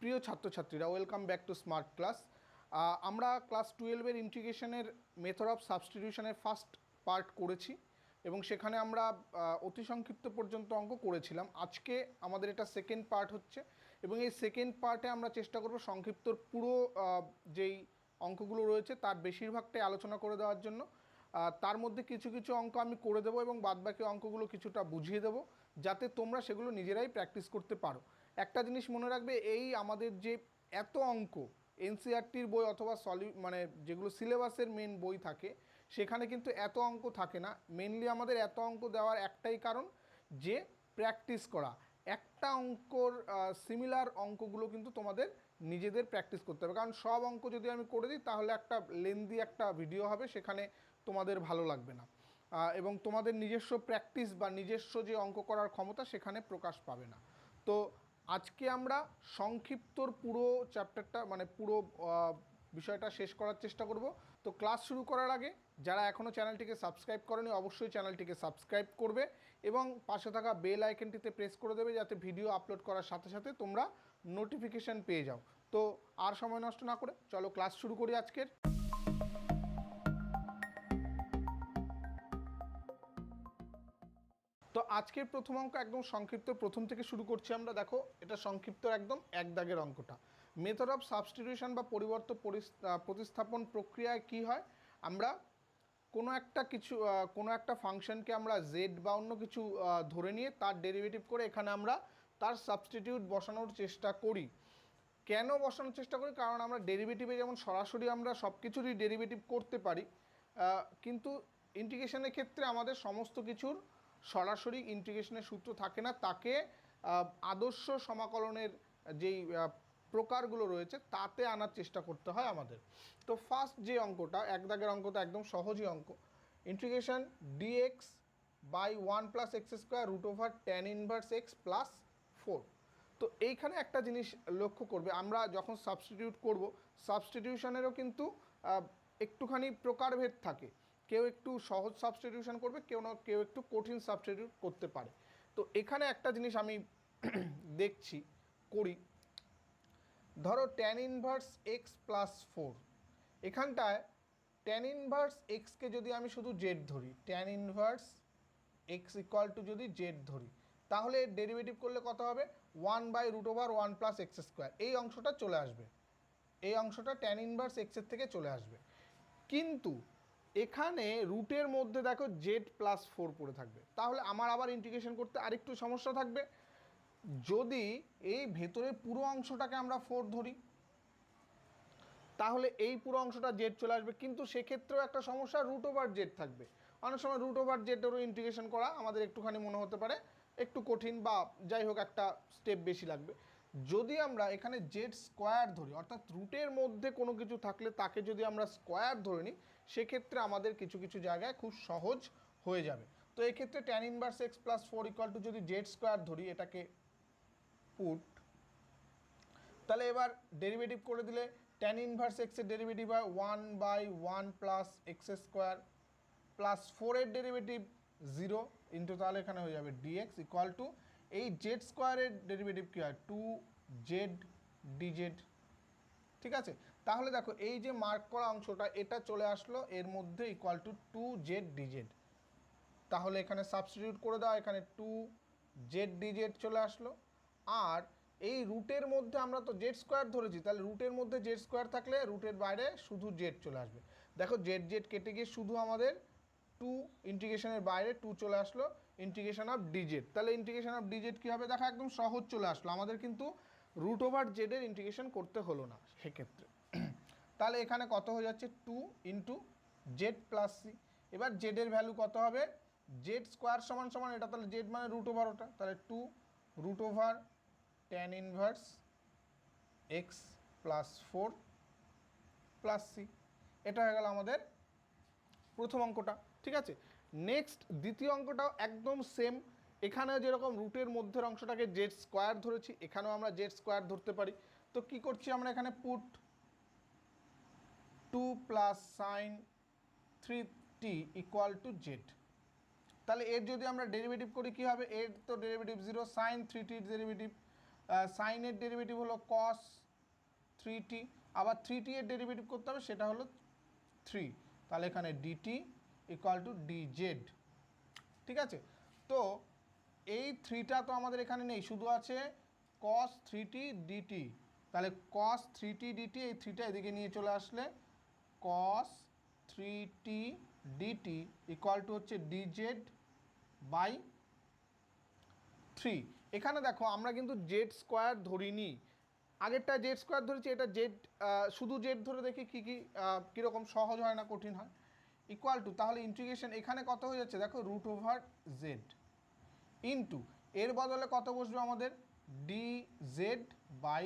প্রিয় ছাত্রছাত্রীরা, welcome back to smart class. আমরা ক্লাস 12-এর ইন্টিগ্রেশনের মেথড অফ সাবস্টিটিউশনের ফার্স্ট পার্ট করেছি এবং সেখানে আমরা অতি সংক্ষিপ্ত পর্যন্ত অঙ্ক করেছিলাম। আজকে আমাদের এটা সেকেন্ড পার্ট হচ্ছে এবং এই সেকেন্ড পার্টে আমরা চেষ্টা করব সংক্ষিপ্তর পুরো যেই অঙ্কগুলো রয়েছে তার বেশিরভাগটাই আলোচনা করে দেওয়ার জন্য। তার মধ্যে কিছু কিছু অঙ্ক আমি করে দেবো এবং বাদবাকি অঙ্কগুলো কিছুটা বুঝিয়ে দেবো যাতে তোমরা সেগুলো নিজেরাই প্র্যাকটিস করতে পারো। একটা জিনিস মনে রাখবে, এই আমাদের যে এত অঙ্ক এনসিইআরটির বই অথবা মানে যেগুলো সিলেবাসের মেন বই থাকে সেখানে কিন্তু এত অঙ্ক থাকে না। মেনলি আমাদের এত অঙ্ক দেওয়ার একটাই কারণ যে প্র্যাকটিস করা। একটা অঙ্কর সিমিলার অঙ্কগুলো কিন্তু তোমাদের নিজেদের প্র্যাকটিস করতে হবে, কারণ সব অঙ্ক যদি আমি করে দিই তাহলে একটা লেন্দি একটা ভিডিও হবে, সেখানে তোমাদের ভালো লাগবে না এবং তোমাদের নিজস্ব প্র্যাকটিস বা নিজস্ব যে অঙ্ক করার ক্ষমতা সেখানে প্রকাশ পাবে না। তো আজকে আমরা সংক্ষিপ্তর পুরো চ্যাপ্টারটা মানে পুরো বিষয়টা শেষ করার চেষ্টা করব। তো ক্লাস শুরু করার আগে যারা এখনও চ্যানেলটিকে সাবস্ক্রাইব করেনি অবশ্যই চ্যানেলটিকে সাবস্ক্রাইব করবে এবং পাশে থাকা বেল আইকনটিতে প্রেস করে দেবে যাতে ভিডিও আপলোড করার সাথে সাথে তোমরা নোটিফিকেশান পেয়ে যাও। তো আর সময় নষ্ট না করে চলো ক্লাস শুরু করি আজকের। তো আজকের প্রথম অঙ্ক একদম সংক্ষিপ্ত, প্রথম থেকে শুরু করছি আমরা। দেখো, এটা সংক্ষিপ্ত একদম এক দাগের অঙ্কটা। মেথড অফ সাবস্টিটিউশন বা পরিবর্তন প্রতিস্থাপন প্রক্রিয়ায় কি হয়, আমরা কোনো একটা ফাংশনকে আমরা জেড বা অন্য কিছু ধরে নিয়ে তার ডেরিভেটিভ করে এখানে আমরা তার সাবস্টিটিউট বসানোর চেষ্টা করি। কেন বসানোর চেষ্টা করি? কারণ আমরা ডেরিভেটিভে যেমন সরাসরি আমরা সব কিছুরই ডেরিভেটিভ করতে পারি, কিন্তু ইন্টিগ্রেশনের ক্ষেত্রে আমাদের সমস্ত কিছুর সরাসরি ইন্টিগ্রেশনের সূত্র থাকে না, তাকে আদর্শ সমাকলনের যেই প্রকারগুলো রয়েছে তাতে আনার চেষ্টা করতে হয় আমাদের। তো ফার্স্ট যে অঙ্কটা, এক দাগের অঙ্কটা একদম সহজই অঙ্ক। Integration dx by 1+x² √tan inverse x + 4। তো এইখানে একটা জিনিস লক্ষ্য করবে, আমরা যখন সাবস্টিটিউট করব, সাবস্টিটিউশনেরও কিন্তু একটুখানি প্রকারভেদ থাকে। কেউ একটু সহজ সাবস্টিটিউশন করবে, কেউ একটু কঠিন সাবস্টিটিউট করতে পারে। তো এখানে একটা জিনিস আমি দেখছি করি, ধরো tan ইনভার্স x + 4। এখানটায় tan ইনভার্স এক্সকে যদি আমি শুধু জেড ধরি, tan ইনভার্স x = যদি জেড ধরি, তাহলে এর ডেরিভেটিভ করলে কত হবে? 1/√1+x²। এই অংশটা চলে আসবে, এই অংশটা tan ইনভার্স এক্সের থেকে চলে আসবে। কিন্তু এখানে রুটের মধ্যে দেখো z+4 পড়ে থাকবে, তাহলে আমার আবার ইন্টিগ্রেশন করতে আরেকটু সমস্যা থাকবে। যদি এই ভেতরের পুরো অংশটাকে আমরা 4 ধরি তাহলে এই পুরো অংশটা জেড চলে আসবে, কিন্তু সেক্ষেত্রেও একটা সমস্যা, √z থাকবে। অনেক সময় √z-এরও ইন্টিগ্রেশন করা আমাদের একটুখানি মনে হতে পারে একটু কঠিন, বা যাই হোক একটা স্টেপ বেশি লাগবে। যদি আমরা এখানে z² ধরি, অর্থাৎ রুটের মধ্যে কোনো কিছু থাকলে তাকে যদি আমরা স্কোয়ার ধরে নিই, সেক্ষেত্রে আমাদের কিছু কিছু জায়গায় খুব সহজ হয়ে যাবে। তো এক্ষেত্রে tan ইনভার্স x + 4 = যদি z² ধরি, এটাকে পুট, তাহলে এবার ডেরিভেটিভ করে দিলে tan ইনভার্স এক্সের ডেরিভেটিভ হয় 1/1+x² + 4 এর ডেরিভেটিভ 0 ইন্টু, তাহলে এখানে হয়ে যাবে dx = এই z² ডেরিভেটিভ কী হয়? 2z dz। ঠিক আছে, তাহলে দেখো এই যে মার্ক করা অংশটা এটা চলে আসলো এর মধ্যে = 2z dz। তাহলে এখানে সাবস্টিটিউট করে দাও, এখানে 2z dz চলে আসলো। আর এই রুটের মধ্যে আমরা তো z² ধরেছি, তাহলে রুটের মধ্যে z² থাকলে রুটের বাইরে শুধু z চলে আসবে। দেখো z কেটে গিয়ে শুধু আমাদের 2, ইন্টিগ্রেশনের বাইরে 2 চলে আসলো, ইন্টিগ্রেশন অফ dz। তাহলে ইন্টিগ্রেশন অফ dz কী হবে? দেখো একদম সহজ চলে আসলো, আমাদের কিন্তু √z এর ইন্টিগ্রেশন করতে হলো না সেক্ষেত্রে। তাহলে এখানে কত হয়ে যাচ্ছে? 2 × z + c। এবার z এর ভ্যালু কত হবে? z² = এটা, তাহলে z মানে √ওটা, তাহলে 2 √tan ইনভার্স x + 4 + c। এটা হয়ে গেল আমাদের প্রথম অঙ্কটা। ঠিক আছে, নেক্সট দ্বিতীয় অঙ্কটাও একদম সেম। এখানে যেরকম রুটের মধ্যের অংশটাকে z² ধরেছি, এখানেও আমরা z² ধরতে পারি। তো কি করছি আমরা? এখানে পুট 2 + sin 3t = z। তাহলে এর যদি আমরা ডেরিভেটিভ করি কি হবে? এর তো ডেরিভেটিভ 0, sin 3t ডেরিভেটিভ সাইনের ডেরিভেটিভ হলো কস 3t, আবার 3t এর ডেরিভেটিভ করতে হবে, সেটা হলো 3, তাহলে এখানে dt ইকুয়াল টু dz। ঠিক আছে, তো এই 3টা তো আমাদের এখানে নেই, শুধু আছে cos 3t dt, তাহলে cos 3t dt, এই 3টা এদিকে নিয়ে চলে আসলে cos 3t dt equal to হচ্ছে dz বাই 3। এখানে দেখো আমরা কিন্তু জেড স্কোয়ার ধরিনি, আগেরটা জেড স্কোয়ার ধরেছি, এটা জেড, শুধু জেড ধরে দেখি কী কী কীরকম সহজ হয় না কঠিন হয়। ইকুয়াল টু, তাহলে ইন্টিগ্রেশন এখানে কত হয়ে যাচ্ছে দেখো, রুট ওভার জেড ইন্টু এর বদলে কত বসবে আমাদের, ডি জেড বাই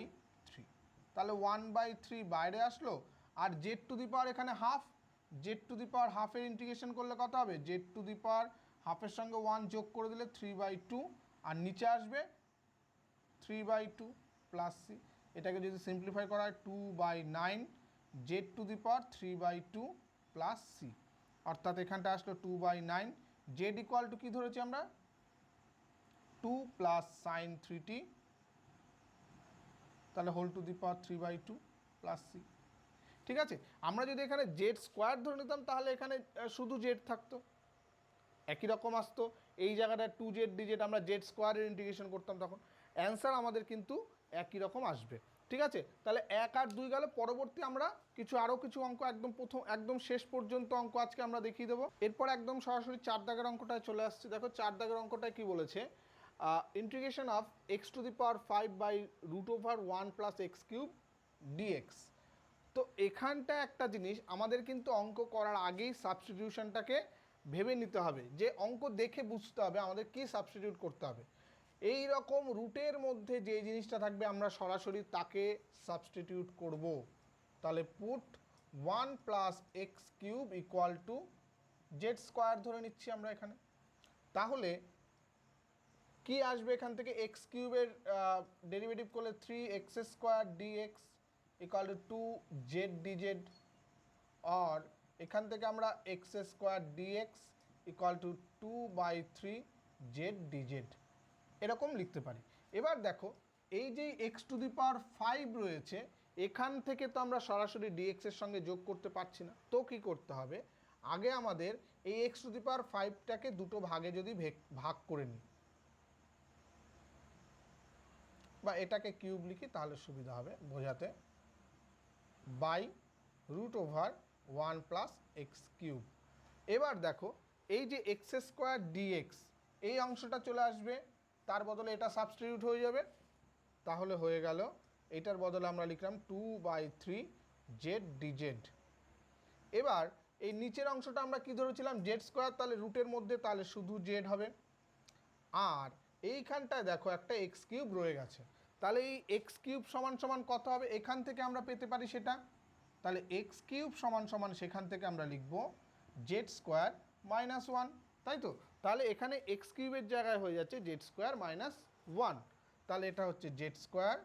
3, তাহলে 1/3 বাইরে আসলো, আর জেড টু দি পাওয়ার এখানে half, z to the power হাফের ইন্টিগ্রেশন করলে কত হবে, জেড টু দি পাওয়ার হাফের সঙ্গে 1 যোগ করে দিলে 3/2, আর নিচে আসবে 3/2 প্লাস সি, এটাকে যদি সিম্পলিফাই করা হয় 2/9 z to the power 3/2 plus c, অর্থাৎ এখানটা আসলো 2/9, জেড ইকুয়াল টু কী ধরেছি আমরা, 2 প্লাস সাইন 3t, তাহলে whole to the power 3/2 plus c. ঠিক আছে, আমরা যদি এখানে জেড স্কোয়ার ধরে নিতাম তাহলে এখানে শুধু জেড থাকতো, একই রকম আসতো, এই জায়গাটা 2z dz আমরা জেড স্কোয়ারের ইন্টিগ্রেশন করতাম, তখন অ্যান্সার আমাদের কিন্তু একই রকম আসবে। ঠিক আছে, তাহলে 1 আর 2 গেলে, পরবর্তী আমরা আরও কিছু অঙ্ক একদম শেষ পর্যন্ত অঙ্ক আজকে আমরা দেখিয়ে দেবো। এরপর একদম সরাসরি 4 দাগের অঙ্কটায় চলে আসছি। দেখো 4 দাগের অঙ্কটায় কী বলেছে, integration of x to the power 5 by root over 1 plus x cube dx. তো এখানটা একটা জিনিস আমাদের কিন্তু অঙ্ক করার আগেই সাবস্টিটিউশনটাকে ভেবে নিতে হবে, যে অঙ্ক দেখে বুঝতে হবে আমাদের কি সাবস্টিটিউট করতে হবে। এই রকম রুটের মধ্যে যে জিনিসটা থাকবে আমরা সরাসরি তাকে সাবস্টিটিউট করব। তাহলে put 1 plus x cube equal to Z square ধরে নিচ্ছি আমরা এখানে, তাহলে কি আসবে এখান থেকে, এক্স কিউবের ডেরিভেটিভ করলে 3x square dx equal to 2z dz, আর এখান থেকে আমরা x square dx equal to 2/3 z dz এরকম লিখতে পারি। এবার দেখো এই যে এক্স টু দি পাওয়ার 5 রয়েছে, এখান থেকে তো আমরা সরাসরি ডিএক্স এর সঙ্গে যোগ করতে পারছি না, তো কি করতে হবে, আগে আমাদের এই এক্স টু দি পাওয়ার 5টাকে দুটো ভাগে যদি ভাগ করে নিই, বা এটাকে কিউব লিখি তাহলে সুবিধা হবে বোঝাতে, by root over 1 plus x cube. এবার দেখো এই যে এক্স স্কোয়ার ডিএক্স এই অংশটা চলে আসবে, তার বদলে এটা সাবস্টিটিউট হয়ে যাবে, তাহলে হয়ে গেল এটার বদলে আমরা লিখলাম 2/3 জেড ডিজেড। এবার এই নিচের অংশটা আমরা কি ধরেছিলাম, জেড স্কোয়ার, তাহলে রুটের মধ্যে তাহলে শুধু জেড হবে, আর এইখানটায় দেখো একটা এক্স কিউব রয়ে গেছে, তাহলে এই এক্স কিউব সমান সমান কত হবে, এখান থেকে আমরা পেতে পারি সেটা, তাহলে এক্স কিউব সমান সমান সেখান থেকে আমরা লিখব জেড স্কোয়ার মাইনাস 1, তাই তো, তাহলে এখানে এক্স কিউবের জায়গায় হয়ে যাচ্ছে জেড স্কোয়ার মাইনাস 1, তাহলে এটা হচ্ছে জেড স্কোয়ার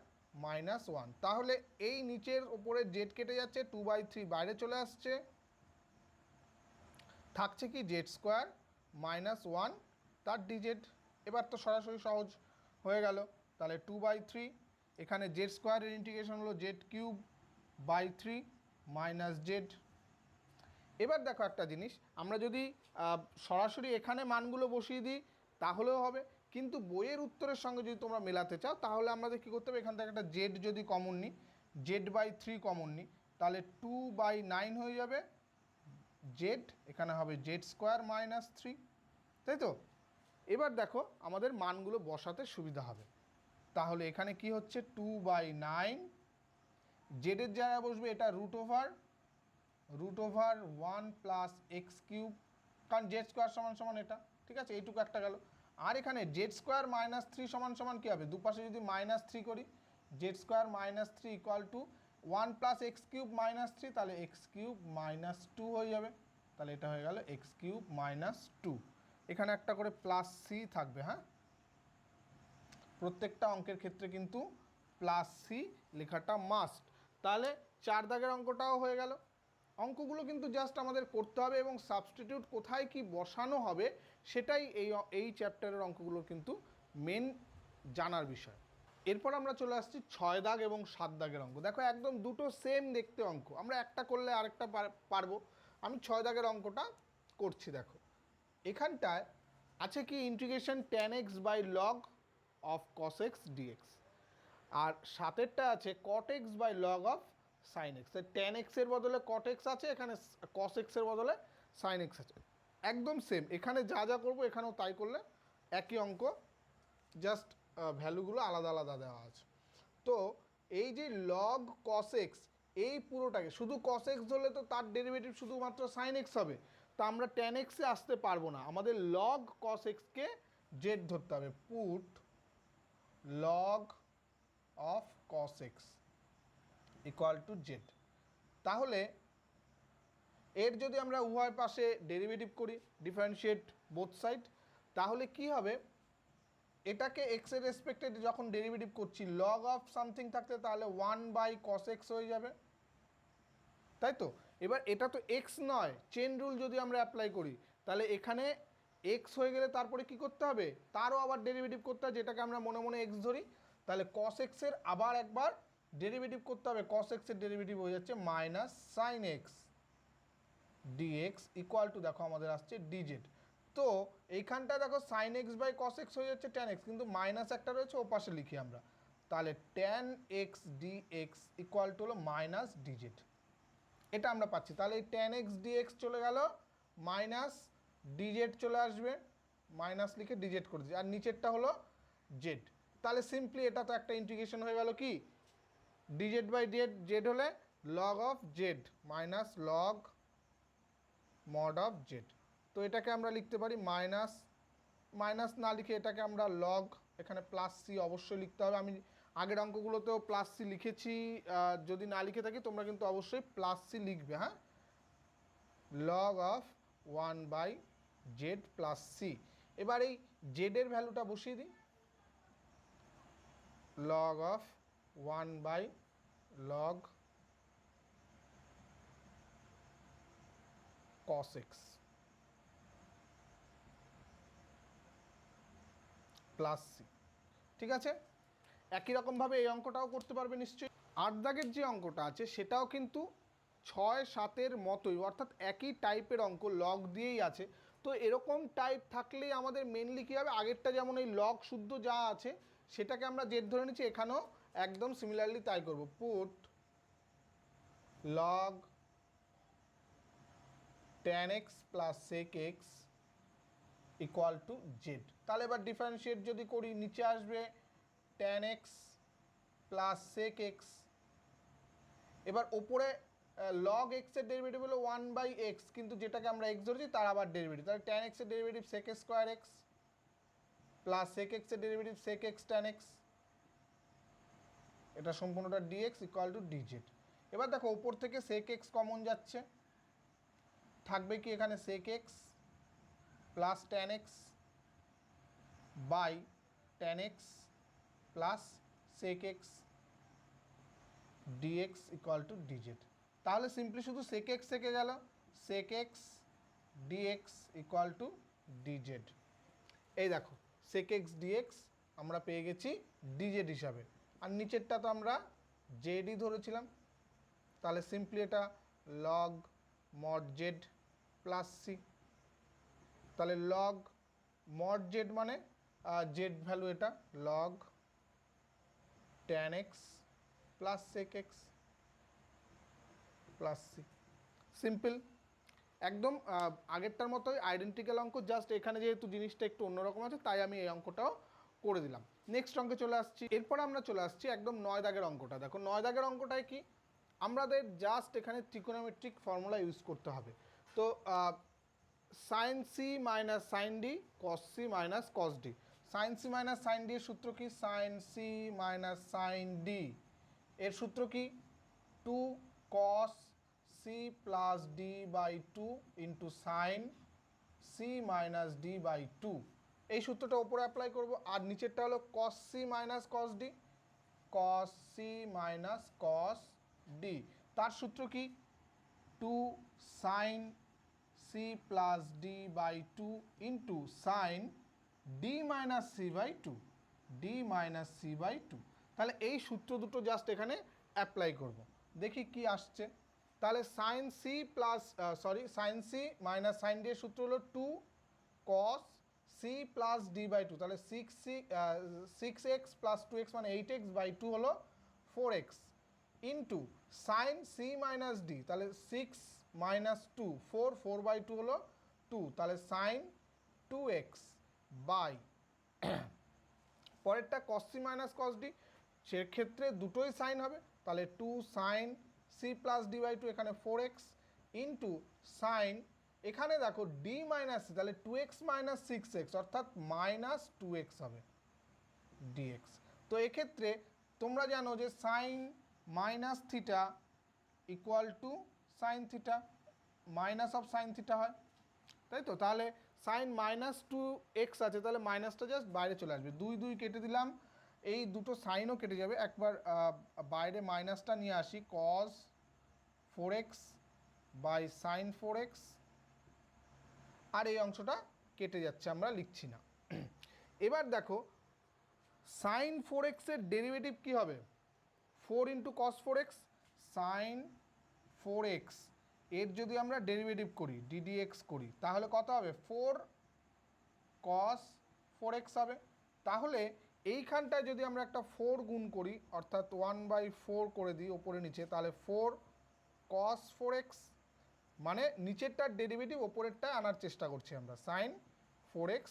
মাইনাস 1, তাহলে এই নিচের ওপরে জেড কেটে যাচ্ছে, 2/3 বাইরে চলে আসছে, থাকছে কি জেড স্কোয়ার মাইনাস 1 তার ডিজেড। এবার তো সরাসরি সহজ হয়ে গেল, তাহলে 2/3, এখানে জেড স্কোয়ারের ইন্টিগ্রেশন হলো z cube by 3 minus z. এবার দেখো একটা জিনিস, আমরা যদি সরাসরি এখানে মানগুলো বসিয়ে দিই তাহলেও হবে, কিন্তু বইয়ের উত্তরের সঙ্গে যদি তোমরা মেলাতে চাও তাহলে আমাদের কী করতে হবে, এখান থেকে একটা জেড যদি কমন নিই, জেড বাই 3 কমন নিই, তাহলে 2/9 হয়ে যাবে জেড, এখানে হবে জেড স্কোয়ার মাইনাস 3, তাই তো। এবার দেখো আমাদের মানগুলো বসাতে সুবিধা হবে, তাহলে এখানে কি হচ্ছে 2/9, জেডের জায়গায় বসবে এটা root over 1 plus x cube, কারণ জেড স্কোয়ার সমান সমান এটা, ঠিক আছে, এইটুকু একটা গেল, আর এখানে জেড স্কোয়ার মাইনাস 3 সমান সমান কী হবে, দুপাশে যদি -3 করি, Z square -3 equal to 1 plus x cube -3, তাহলে এক্স কিউব -2 হয়ে যাবে, তাহলে এটা হয়ে গেল এক্স কিউব -2, এখানে একটা করে প্লাস সি থাকবে, হ্যাঁ, প্রত্যেকটা অঙ্কের ক্ষেত্রে কিন্তু প্লাস সি লেখাটা মাস্ট। তাহলে 4 দাগের অঙ্কটাও হয়ে গেল। অঙ্কগুলো কিন্তু জাস্ট আমাদের করতে হবে এবং সাবস্টিটিউট কোথায় কি বসানো হবে সেটাই এই চ্যাপ্টারের অঙ্কগুলোর কিন্তু মেন জানার বিষয়। এরপর আমরা চলে আসছি 6 দাগ এবং 7 দাগের অঙ্ক। দেখো একদম দুটো সেম দেখতে অঙ্ক, আমরা একটা করলে আরেকটা পারবো। আমি 6 দাগের অঙ্কটা করছি। দেখো এখানটায় আছে কি integration tan x by log of cos x dx, আর 7এরটা আছে cot x by log of sin x। tan x এর বদলে cot x আছে, এখানে cos x এর বদলে sin x আছে, একদম সেম। এখানে যা যা করবো এখানেও তাই করলে একই অঙ্ক, জাস্ট ভ্যালুগুলো আলাদা আলাদা দেওয়া আছে। তো এই যে লগ cos x, এই পুরোটাকে শুধু cos x ধরলে তো তার ডেরিভেটিভ শুধুমাত্র sin x হবে, তো আমরা tan x এ আসতে পারবো না, আমাদের লগ cos x কে জেড ধরতে হবে। Put log of cos x equal to z. তাহলে এর যদি আমরা উভয় পাশে ডেরিভেটিভ করি, ডিফারেন্সিয়েট বোথ সাইড, তাহলে কি হবে, এটাকে এক্স এর রেসপেক্টে যখন ডেরিভেটিভ করছি লগ অফ সামথিং থাকতে তাহলে 1/cos x হয়ে যাবে, তাই তো। এবার এটা তো এক্স নয়, চেন রুল যদি আমরা অ্যাপ্লাই করি তাহলে এখানে এক্স হয়ে গেলে তারপরে কি করতে হবে, তারও আবার ডেরিভেটিভ করতে হবে, যেটাকে আমরা মনে মনে এক্স ধরি। তাহলে cos x এর আবার একবার ডেরিভেটিভ করতে হবে, cos x এর ডেরিভেটিভ হয়ে যাচ্ছে minus sine x dx equal to, দেখো আমাদের আসছে ডিজেড। তো এইখানটা দেখো sine x by cos x হয়ে যাচ্ছে ট্যান এক্স, কিন্তু মাইনাস একটা রয়েছে, ও পাশে লিখি আমরা, তাহলে tan x dx equal to হলো মাইনাস ডিজেড, এটা আমরা পাচ্ছি। তাহলে এই ট্যান এক্স ডিএক্স চলে গেল, মাইনাস ডিজেড চলে আসবে, মাইনাস লিখে ডিজেড করে দিচ্ছি, আর নিচেরটা হলো জেড। তাহলে সিম্পলি এটা তো একটা ইন্টিগ্রেশন হয়ে গেল কি, ডিজেড বাই জেড, জেড হলে log of Z minus log mod of Z. তো এটাকে আমরা লিখতে পারি মাইনাস, মাইনাস না লিখে এটাকে আমরা লগ, এখানে প্লাস সি অবশ্যই লিখতে হবে। আমি আগের অঙ্কগুলোতেও প্লাস সি লিখেছি, যদি না লিখে থাকি তোমরা কিন্তু অবশ্যই প্লাস সি লিখবে, হ্যাঁ। Log of 1/z plus C. এবার এই জেডের ভ্যালুটা বসিয়ে দিই, log of 1/log cos x plus c, ঠিক আছে। একই রকমভাবে এই অঙ্কটাও করতে পারবে নিশ্চয়ই। 8 দাগের যে অঙ্কটা আছে সেটাও কিন্তু 6-7-এর মতোই, অর্থাৎ একই টাইপের অঙ্ক, লগ দিয়েই আছে। তো এরকম টাইপ থাকলেই আমাদের মেনলি কী হবে, আগেরটা যেমন এই লগ শুদ্ধ যা আছে সেটাকে আমরা জেড ধরে নিচ্ছি, এখানেও একদম সিমিলারলি তাই করব। Put log tan x plus sec x equal to z. তাহলে এবার ডিফারেন্সিয়েট যদি করি, নিচে আসবে tan x plus sec x, এবার ওপরে লগ এক্স এর ডেরিভেটিভ হলো 1/x, কিন্তু যেটাকে আমরা x ধরেছি তার আবার ডেরিভেটিভ, তাহলে tan x এর derivative sec square x plus sec x এর derivative sec x tan x, এটা সম্পূর্ণটা dx ইকুয়াল টু dz। এবার দেখো ওপর থেকে sec x কমন যাচ্ছে, থাকবে কি এখানে sec x plus tan x by tan x plus sec x dx equal to dz। তাহলে সিম্পলি শুধু sec x থেকে গেল, sec x dx equal to dz। এই দেখো sec x dx আমরা পেয়ে গেছি dz হিসাবে, আর নিচেরটা তো আমরা জেডই ধরেছিলাম, তাহলে সিম্পলি এটা log mod z plus c. তাহলে লগ মড জেড মানে জেড ভ্যালু, এটা log tan x plus sec x plus c. Simple, একদম আগেরটার মতোই আইডেন্টিক্যাল অঙ্ক, জাস্ট এখানে যেহেতু জিনিসটা একটু অন্যরকম আছে তাই আমি এই অঙ্কটাও করে দিলাম। নেক্সট অঙ্কে চলে আসছি। এরপরে আমরা চলে আসছি একদম 9 দাগের অঙ্কটা। দেখো 9 দাগের অঙ্কটায় কি, আমাদের জাস্ট এখানে ট্রিকোনোমেট্রিক ফর্মুলা ইউজ করতে হবে। তো sine c minus sine d cos c minus cos d. Sine c minus sine d এর সূত্র কি, sine c minus sine d এর সূত্র কি, 2 cos c plus d by 2 into sine c minus d by 2, এই সূত্রটা ওপরে apply করব। আর নিচেরটা হলো cos c minus cos d, cos c minus cos d, তার সূত্র কি, 2 sine c plus d by 2 into sine d minus c by 2, d minus c by 2। তাহলে এই সূত্র দুটো জাস্ট এখানে অ্যাপ্লাই করব, দেখি কি আসছে। তাহলে sine c plus sine c minus sine d এর সূত্র হলো 2 cos c plus d by two, তাহলে 6x প্লাস 2x মানে 8x বাই 2 হলো 4x into sine c minus d, তাহলে 6 মাইনাস 2 4 বাই 2 হলো 2, তাহলে সাইন 2x বাই পরেরটা cos c minus cos d, সেক্ষেত্রে দুটোই সাইন হবে, তাহলে 2 sine c plus d by two, এখানে 4x ইন্টু সাইন, এখানে দেখো ডি মাইনাস সি, তাহলে 2x মাইনাস 6x অর্থাৎ মাইনাস 2x হবে dx। তো এক্ষেত্রে তোমরা জানো যে sine minus theta equal to sine theta, minus of sine theta হয়, তাই তো। তাহলে সাইন মাইনাস 2x আছে, তাহলে মাইনাসটা জাস্ট বাইরে চলে আসবে, 2 কেটে দিলাম, এই দুটো সাইনও কেটে যাবে, একবার বাইরে মাইনাসটা নিয়ে আসি, cos 4x by sine 4x, আর এই অংশটা কেটে যাচ্ছে, আমরা লিখছি না। এবার দেখো সাইন 4x এর ডেরিভেটিভ কি হবে, 4 into cos 4x, sign 4x এর যদি আমরা ডেরিভেটিভ করি ddx করি, তাহলে কত হবে, 4 cos 4x হবে। তাহলে এইখানটায় যদি আমরা একটা 4 গুণ করি, অর্থাৎ 1/4 করে দিই ওপরে নিচে, তাহলে 4 cos 4x, মানে নিচেরটার ডেরিভেটিভ ওপরেরটায় আনার চেষ্টা করছি আমরা, সাইন 4x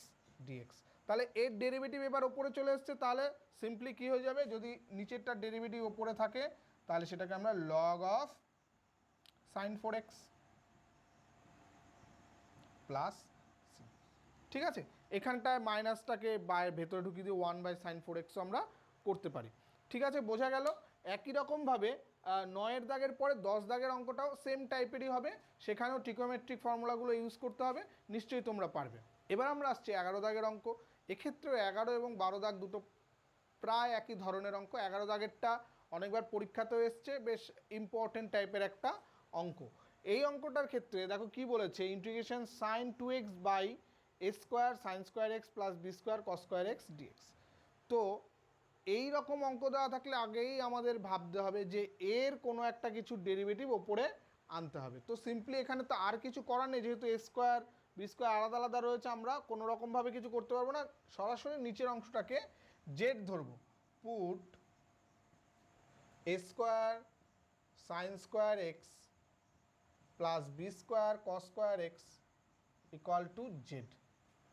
dx। তাহলে এর ডেরিভেটিভ এবার ওপরে চলে এসছে, তাহলে সিম্পলি কী হয়ে যাবে, যদি নিচেরটার ডেরিভেটিভ ওপরে থাকে তাহলে সেটাকে আমরা log of sign 4x plus, ঠিক আছে। এখানটায় মাইনাসটাকে ভেতরে ঢুকিয়ে দিয়ে 1/sin 4x আমরা করতে পারি, ঠিক আছে, বোঝা গেল। একই রকমভাবে 9 দাগের পরে 10 দাগের অঙ্কটাও সেম টাইপেরই হবে, সেখানেও ট্রিকোমেট্রিক ফর্মুলাগুলো ইউজ করতে হবে, নিশ্চয়ই তোমরা পারবে। এবার আমরা আসছি 11 দাগের অঙ্ক। এক্ষেত্রেও 11 এবং 12 দাগ দুটো প্রায় একই ধরনের অঙ্ক। 11 দাগেরটা অনেকবার পরীক্ষাতেও এসছে, বেশ ইম্পর্টেন্ট টাইপের একটা অঙ্ক। এই অঙ্কটার ক্ষেত্রে দেখো কি বলেছে, integration sine 2x by a square sine square x plus b square cos square x dx. তো এই রকম অঙ্ক দেওয়া থাকলে আগেই আমাদের ভাবতে হবে যে এর কোনো একটা কিছু ডেরিভেটিভ ওপরে আনতে হবে। তো সিম্পলি এখানে তো আর কিছু করার নেই, যেহেতু এ স্কোয়ার বি স্কোয়ার আলাদা আলাদা রয়েছে, আমরা কোনো রকমভাবে কিছু করতে পারবো না, সরাসরি নিচের অংশটাকে জেড ধরবো। Put a square sine square x plus b square cos square x equal to z.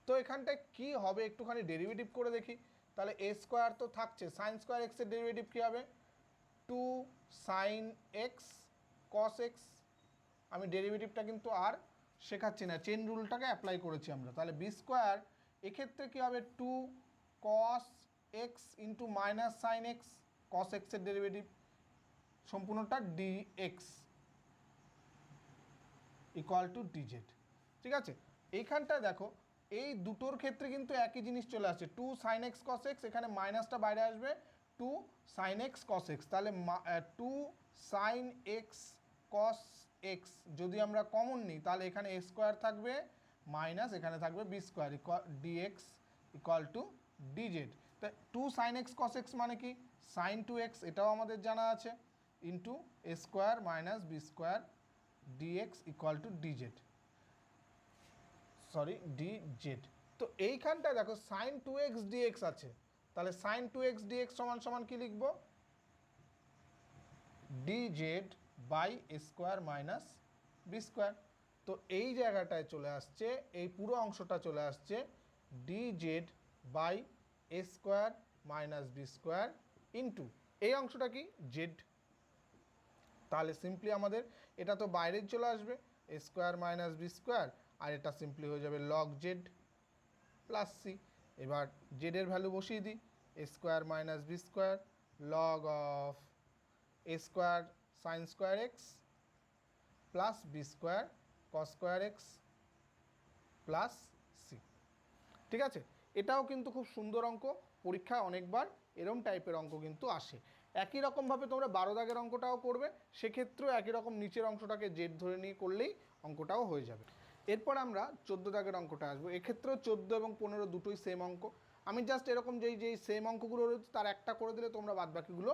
তো এখানটায় কী হবে একটুখানি ডেরিভেটিভ করে দেখি। তাহলে এ স্কোয়ার তো থাকছে, সাইন স্কোয়ার এক্সের ডেরিভেটিভ কী হবে, 2 সাইন এক্স কস এক্স। আমি ডেরিভেটিভটা কিন্তু আর শেখাচ্ছি না, চেন রুলটাকে অ্যাপ্লাই করেছি আমরা। তাহলে বি স্কোয়ার এক্ষেত্রে কী হবে, 2 cos x into minus sine x, cos এক্সের ডেরিভেটিভ সম্পূর্ণটা d x equal to dz, ঠিক আছে। এইখানটায় দেখো এই দুটোর ক্ষেত্রে কিন্তু একই জিনিস চলে আসছে, 2 সাইন এক্স কস এক্স, এখানে মাইনাসটা বাইরে আসবে, 2 সাইন এক্স কস এক্স, তাহলে 2 সাইন এক্স কস এক্স যদি আমরা কমন নিই তাহলে এখানে এ স্কোয়ার থাকবে মাইনাস এখানে থাকবে b square dx equal to dz. তা 2 সাইন এক্স কস এক্স মানে কি, সাইন 2x, এটাও আমাদের জানা আছে, into a square minus b square dx equal to dz, sorry dz. তো এইখানটায় দেখো সাইন 2x dx আছে, তাহলে সাইন 2x dx সমান সমান কি লিখব, dz by a square minus b square. তো এই জায়গাটায় চলে আসছে, এই পুরো অংশটা চলে আসছে dz by a square minus b square into এই অংশটা কি জেড। তাহলে সিম্পলি আমাদের এটা তো বাইরের চলে আসবে, এ স্কোয়ার মাইনাস বি স্কোয়ার, আর এটা সিম্পলি হয়ে যাবে লগ জেড প্লাস সি। এবার জেডের ভ্যালু বসিয়ে দিই, a square minus b square log of a square sine square x plus b square cos square x plus c, ঠিক আছে। এটাও কিন্তু খুব সুন্দর অঙ্ক, পরীক্ষায় অনেকবার এরম টাইপের অঙ্ক কিন্তু আসে। একই রকমভাবে তোমরা 12 দাগের অঙ্কটাও করবে, সেক্ষেত্রেও একই রকম নিচের অংশটাকে জেড ধরে নিয়ে করলেই অঙ্কটাও হয়ে যাবে। এরপর আমরা 14 দাগের অঙ্কটা আসবো। এক্ষেত্রেও 14 এবং 15 দুটোই সেম অঙ্ক। আমি জাস্ট এরকম যেই সেম অঙ্কগুলো রয়েছে তার একটা করে দিলে তোমরা বাদবাকিগুলো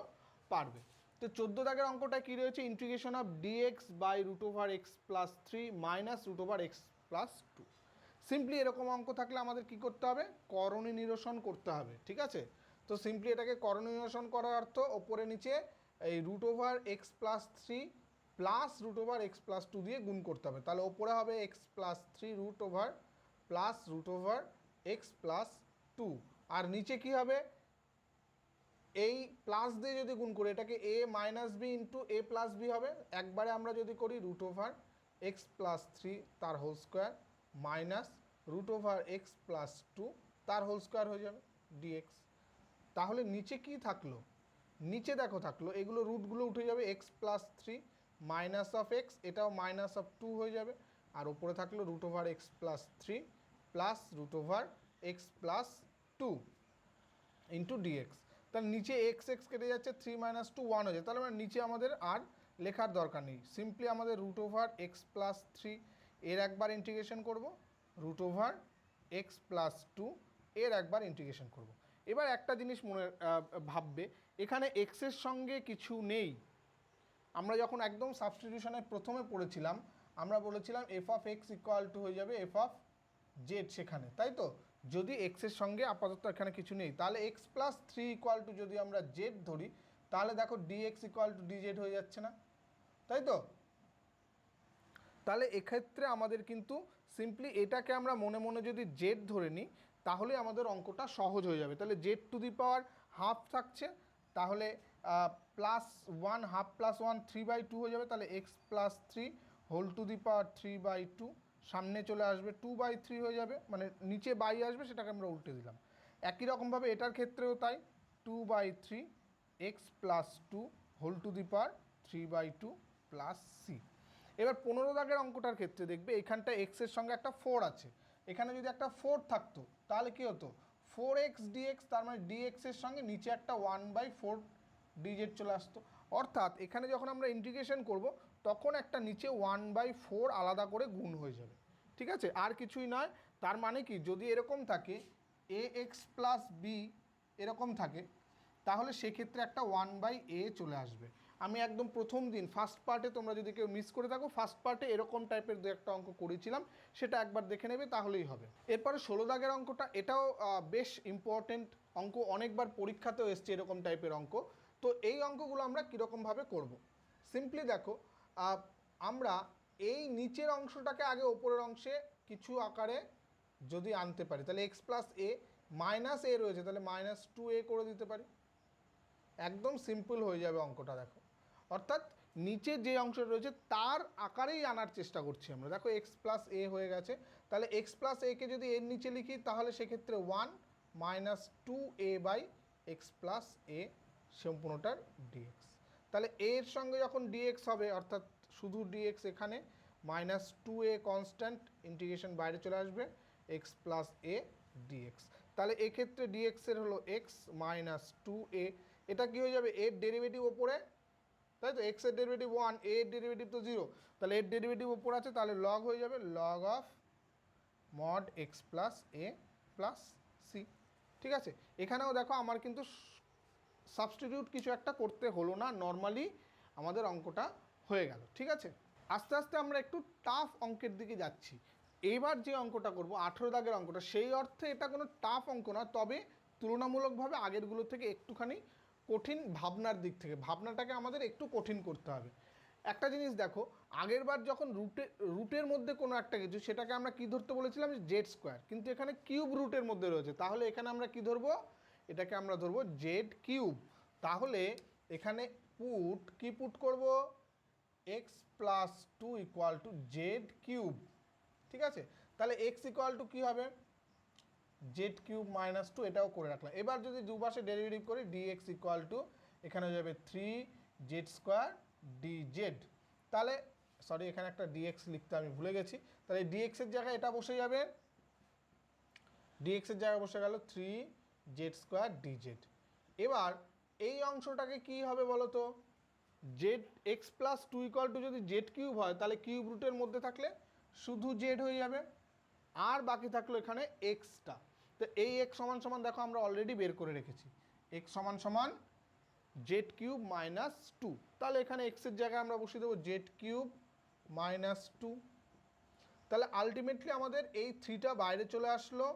পারবে। তো 14 দাগের অঙ্কটা কী রয়েছে, integration of dx by √(x+3 -√(x+2)। Simply এরকম অঙ্ক থাকলে আমাদের কি করতে হবে, করণী নিরসন করতে হবে, ঠিক আছে। তো সিম্পলি এটাকে করণী নিরসন করার অর্থ ওপরে নিচে এই √(x+3 +√(x+2) দিয়ে গুণ করতে হবে। তাহলে ওপরে হবে x+3 √(x+2) আর নিচে কি হবে, এই প্লাস দিয়ে যদি গুণ করি এটাকে a - b ইন্টু a+b হবে। একবারে আমরা যদি করি √(x+3 তার হোল স্কোয়ার মাইনাস √(x+2 তার হোল স্কোয়ার হয়ে যাবে dx। তাহলে নিচে কি থাকলো, নিচে দেখো থাকলো এগুলো রুটগুলো উঠে যাবে, x+3 -(x), এটাও -(2) হয়ে যাবে, আর উপরে থাকলো √(x+3 +√(x+2) ইন্টু dx। তাহলে নিচে x কেটে যাচ্ছে, 3 - 2 1 হয়ে যায়। তাহলে নিচে আমাদের আর লেখার দরকার নেই, সিম্পলি আমাদের √(x+3 এর একবার ইন্টিগ্রেশন করব, √(x+2 এর একবার ইন্টিগ্রেশন করব। এবার একটা জিনিস মনে ভাববে, এখানে x এর সঙ্গে কিছু নেই। আমরা যখন একদম সাবস্টিটিউশনের প্রথমে পড়েছিলাম আমরা বলেছিলাম f(x) হয়ে যাবে f(z) সেখানে, তাই তো। যদি x এর সঙ্গে আপাতত এখানে কিছু নেই, তাহলে x+3 যদি আমরা z ধরি, তাহলে দেখো dx dz হয়ে যাচ্ছে না, তাই তো। তাহলে এক্ষেত্রে আমাদের কিন্তু সিম্পলি এটাকে আমরা মনে মনে যদি z ধরে নিই তাহলে আমাদের অঙ্কটা সহজ হয়ে যাবে। তাহলে z⁻½ থাকছে, তাহলে +1 ½ + 1 3/2 হয়ে যাবে। তাহলে x+3 3/2 সামনে চলে আসবে 2/3 হয়ে যাবে, মানে নিচে বাই আসবে সেটাকে আমরা উল্টে দিলাম। একই রকমভাবে এটার ক্ষেত্রেও তাই, 2/3 x+2 3/2 + c। এবার 15 দাগের অঙ্কটার ক্ষেত্রে দেখবে এখানটা x এর সঙ্গে একটা 4 আছে, এখানে যদি একটা 4 থাকতো তাহলে কি হতো, 4x dx, তার মানে dx এর সঙ্গে নিচে একটা 1/4 dz চলে আসতো। অর্থাৎ এখানে যখন আমরা ইন্টিগ্রেশন করব তখন একটা নিচে 1/4 আলাদা করে গুণ হয়ে যাবে, ঠিক আছে, আর কিছুই নয়। তার মানে কি, যদি এরকম থাকে ax + b এরকম থাকে তাহলে সেক্ষেত্রে একটা 1/a চলে আসবে। আমি একদম প্রথম দিন ফার্স্ট পার্টে, তোমরা যদি কেউ মিস করে থাকো, ফার্স্ট পার্টে এরকম টাইপের দু একটা অঙ্ক করেছিলাম, সেটা একবার দেখে নেবে তাহলেই হবে। এরপরে 16 দাগের অঙ্কটা, এটাও বেশ ইম্পর্টেন্ট অঙ্ক, অনেকবার পরীক্ষাতেও এসছে এরকম টাইপের অঙ্ক। তো এই অঙ্কগুলো আমরা কীরকমভাবে করব, সিম্পলি দেখো, আমরা এই নিচের অংশটাকে আগে ওপরের অংশে কিছু আকারে যদি আনতে পারি, তাহলে x+a -a রয়েছে, তাহলে -2a করে দিতে পারি, একদম সিম্পল হয়ে যাবে অঙ্কটা। দেখো, অর্থাৎ নিচে যে অংশ রয়েছে তার আকারেই আনার চেষ্টা করছি আমরা। দেখো x+a হয়ে গেছে, তাহলে x+a কে যদি এর নিচে লিখি তাহলে সেক্ষেত্রে 1 - 2a/x+a সম্পূর্ণটার dx। তাহলে এর সঙ্গে যখন dx হবে, অর্থাৎ শুধু dx এখানে, -2a কনস্ট্যান্ট, ইন্টিগ্রেশন বাইরে চলে আসবে, x+a dx। তাহলে এক্ষেত্রে dx এর হলো x - 2a, এটা কি হয়ে যাবে, এর ডেরিভেটিভ ওপরে, তাই তো, x এর ডেরিভেটিভ 1, a এর ডেরিভেটিভ তো 0, তাহলে এর ডেরিভেটিভ ওপর আছে, তাহলে লগ হয়ে যাবে log of mod x+a + c, ঠিক আছে। এখানেও দেখো আমার কিন্তু সাবস্টিটিউট কিছু একটা করতে হলো না, নর্মালি আমাদের অঙ্কটা হয়ে গেল, ঠিক আছে। আস্তে আস্তে আমরা একটু টাফ অঙ্কের দিকে যাচ্ছি। এইবার যে অঙ্কটা করব 18 দাগের অঙ্কটা, সেই অর্থে এটা কোনো টাফ অঙ্ক না, তবে তুলনামূলকভাবে আগেরগুলো থেকে একটুখানি কঠিন, ভাবনার দিক থেকে ভাবনাটাকে আমাদের একটু কঠিন করতে হবে। একটা জিনিস দেখো, আগের বার যখন রুটের মধ্যে কোনো একটা কিছু, সেটাকে আমরা কি ধরতে বলেছিলাম, জেড স্কোয়ার, কিন্তু এখানে কিউব রুটের মধ্যে রয়েছে, তাহলে এখানে আমরা কি ধরবো, এটাকে আমরা ধরবো জেড কিউব। তাহলে এখানে কি পুট করব, x+2 = জেড কিউব, ঠিক আছে। তাহলে x = কি হবে, z³ - 2, এটাও করে রাখলাম। এবার যদি দুপাশে ডেরিভেটিভ করি, dx এখানে হয়ে যাবে 3z² dz। তাহলে সরি, এখানে একটা dx লিখতে আমি ভুলে গেছি, তাহলে dx এর জায়গায় এটা বসে যাবে, dx এর জায়গায় বসে গেল 3z² dz। এবার এই অংশটাকে কি হবে বলো তো, x+2 = যদি z³ হয় তাহলে কিউব রুটের মধ্যে থাকলে শুধু z হয়ে যাবে, আর বাকি থাকলো এখানে এক্সটা। তো এই এক্স সমান সমান দেখো আমরা অলরেডি বের করে রেখেছি, এক্স সমান সমান জেড কিউব মাইনাস টু। তাহলে এখানে এক্সের জায়গায় আমরা বসিয়ে দেবো জেড কিউব মাইনাস টু। তাহলে আলটিমেটলি আমাদের এই থ্রিটা বাইরে চলে আসলো,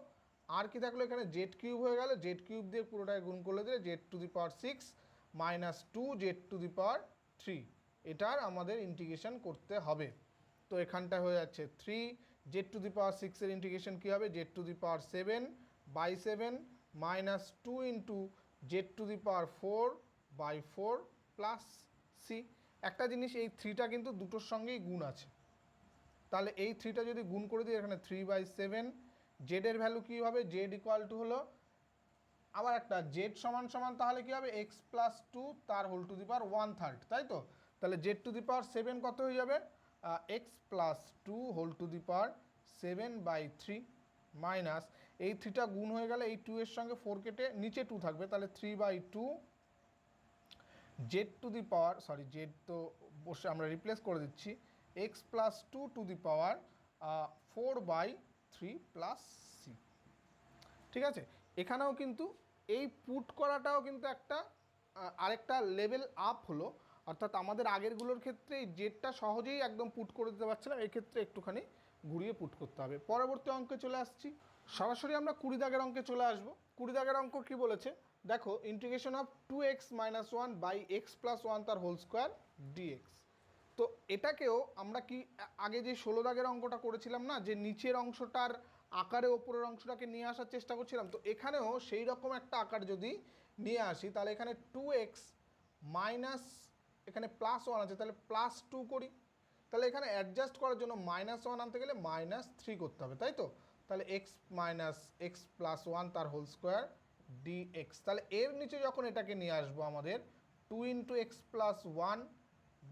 আর কি থাকলো এখানে জেড কিউব হয়ে গেল, জেড কিউব দিয়ে পুরোটাকে গুণ করলে দিলে z to the power six minus two z to the power three, এটার আমাদের ইন্টিগ্রেশন করতে হবে। তো এখানটা হয়ে যাচ্ছে three z to the power সিক্সের ইন্টিগ্রেশন কী হবে, z to the power seven by seven minus two into z to the power four by four plus c. একটা জিনিস, এই থ্রিটা কিন্তু দুটোর সঙ্গেই গুণ আছে, তাহলে এই থ্রিটা যদি গুণ করে দিই এখানে থ্রি বাই সেভেন, জেডের ভ্যালু কী হবে, জেড ইকুয়াল টু হলো আবার একটা জেড সমান সমান তাহলে কী হবে এক্স প্লাস টু তার whole to the power one third, তাই তো? তাহলে z to the power seven কত হয়ে যাবে, x plus two whole to the power seven by three minus এই থ্রিটা গুণ হয়ে গেলে এই টু এর সঙ্গে ফোর কেটে নিচে টু থাকবে, তাহলে three by two z to the power, sorry z তো বসে আমরা রিপ্লেস করে দিচ্ছি, x plus two to the power four by three plus c. ঠিক আছে, এখানেও কিন্তু এই পুট করাটাও কিন্তু একটা আরেকটা লেভেল আপ হলো, অর্থাৎ আমাদের আগেরগুলোর ক্ষেত্রে এই জেডটা সহজেই একদম পুট করে দিতে পারছিলাম, এই ক্ষেত্রে একটুখানি ঘুরিয়ে পুট করতে হবে। পরবর্তী অঙ্কে চলে আসছি, সরাসরি আমরা 20 দাগের অঙ্কে চলে আসবো। 20 দাগের অঙ্ক কী বলেছে দেখো, integration of two x minus one by x plus one তার হোল স্কোয়ার ডিএক্স। তো এটাকেও আমরা কি আগে যে 16 দাগের অঙ্কটা করেছিলাম না, যে নিচের অংশটার আকারে ওপরের অংশটাকে নিয়ে আসার চেষ্টা করছিলাম, তো এখানেও সেই রকম একটা আকার যদি নিয়ে আসি, তাহলে এখানে টু এক্স মাইনাস এখানে প্লাস ওয়ান আছে, তাহলে প্লাস টু করি, তাহলে এখানে অ্যাডজাস্ট করার জন্য মাইনাস ওয়ান আনতে গেলে মাইনাস থ্রি করতে হবে, তাই তো? তাহলে x minus x plus one তার হোল স্কোয়ার ডিএক্স। তাহলে এর নিচে যখন এটাকে নিয়ে আসবো আমাদের two into x plus one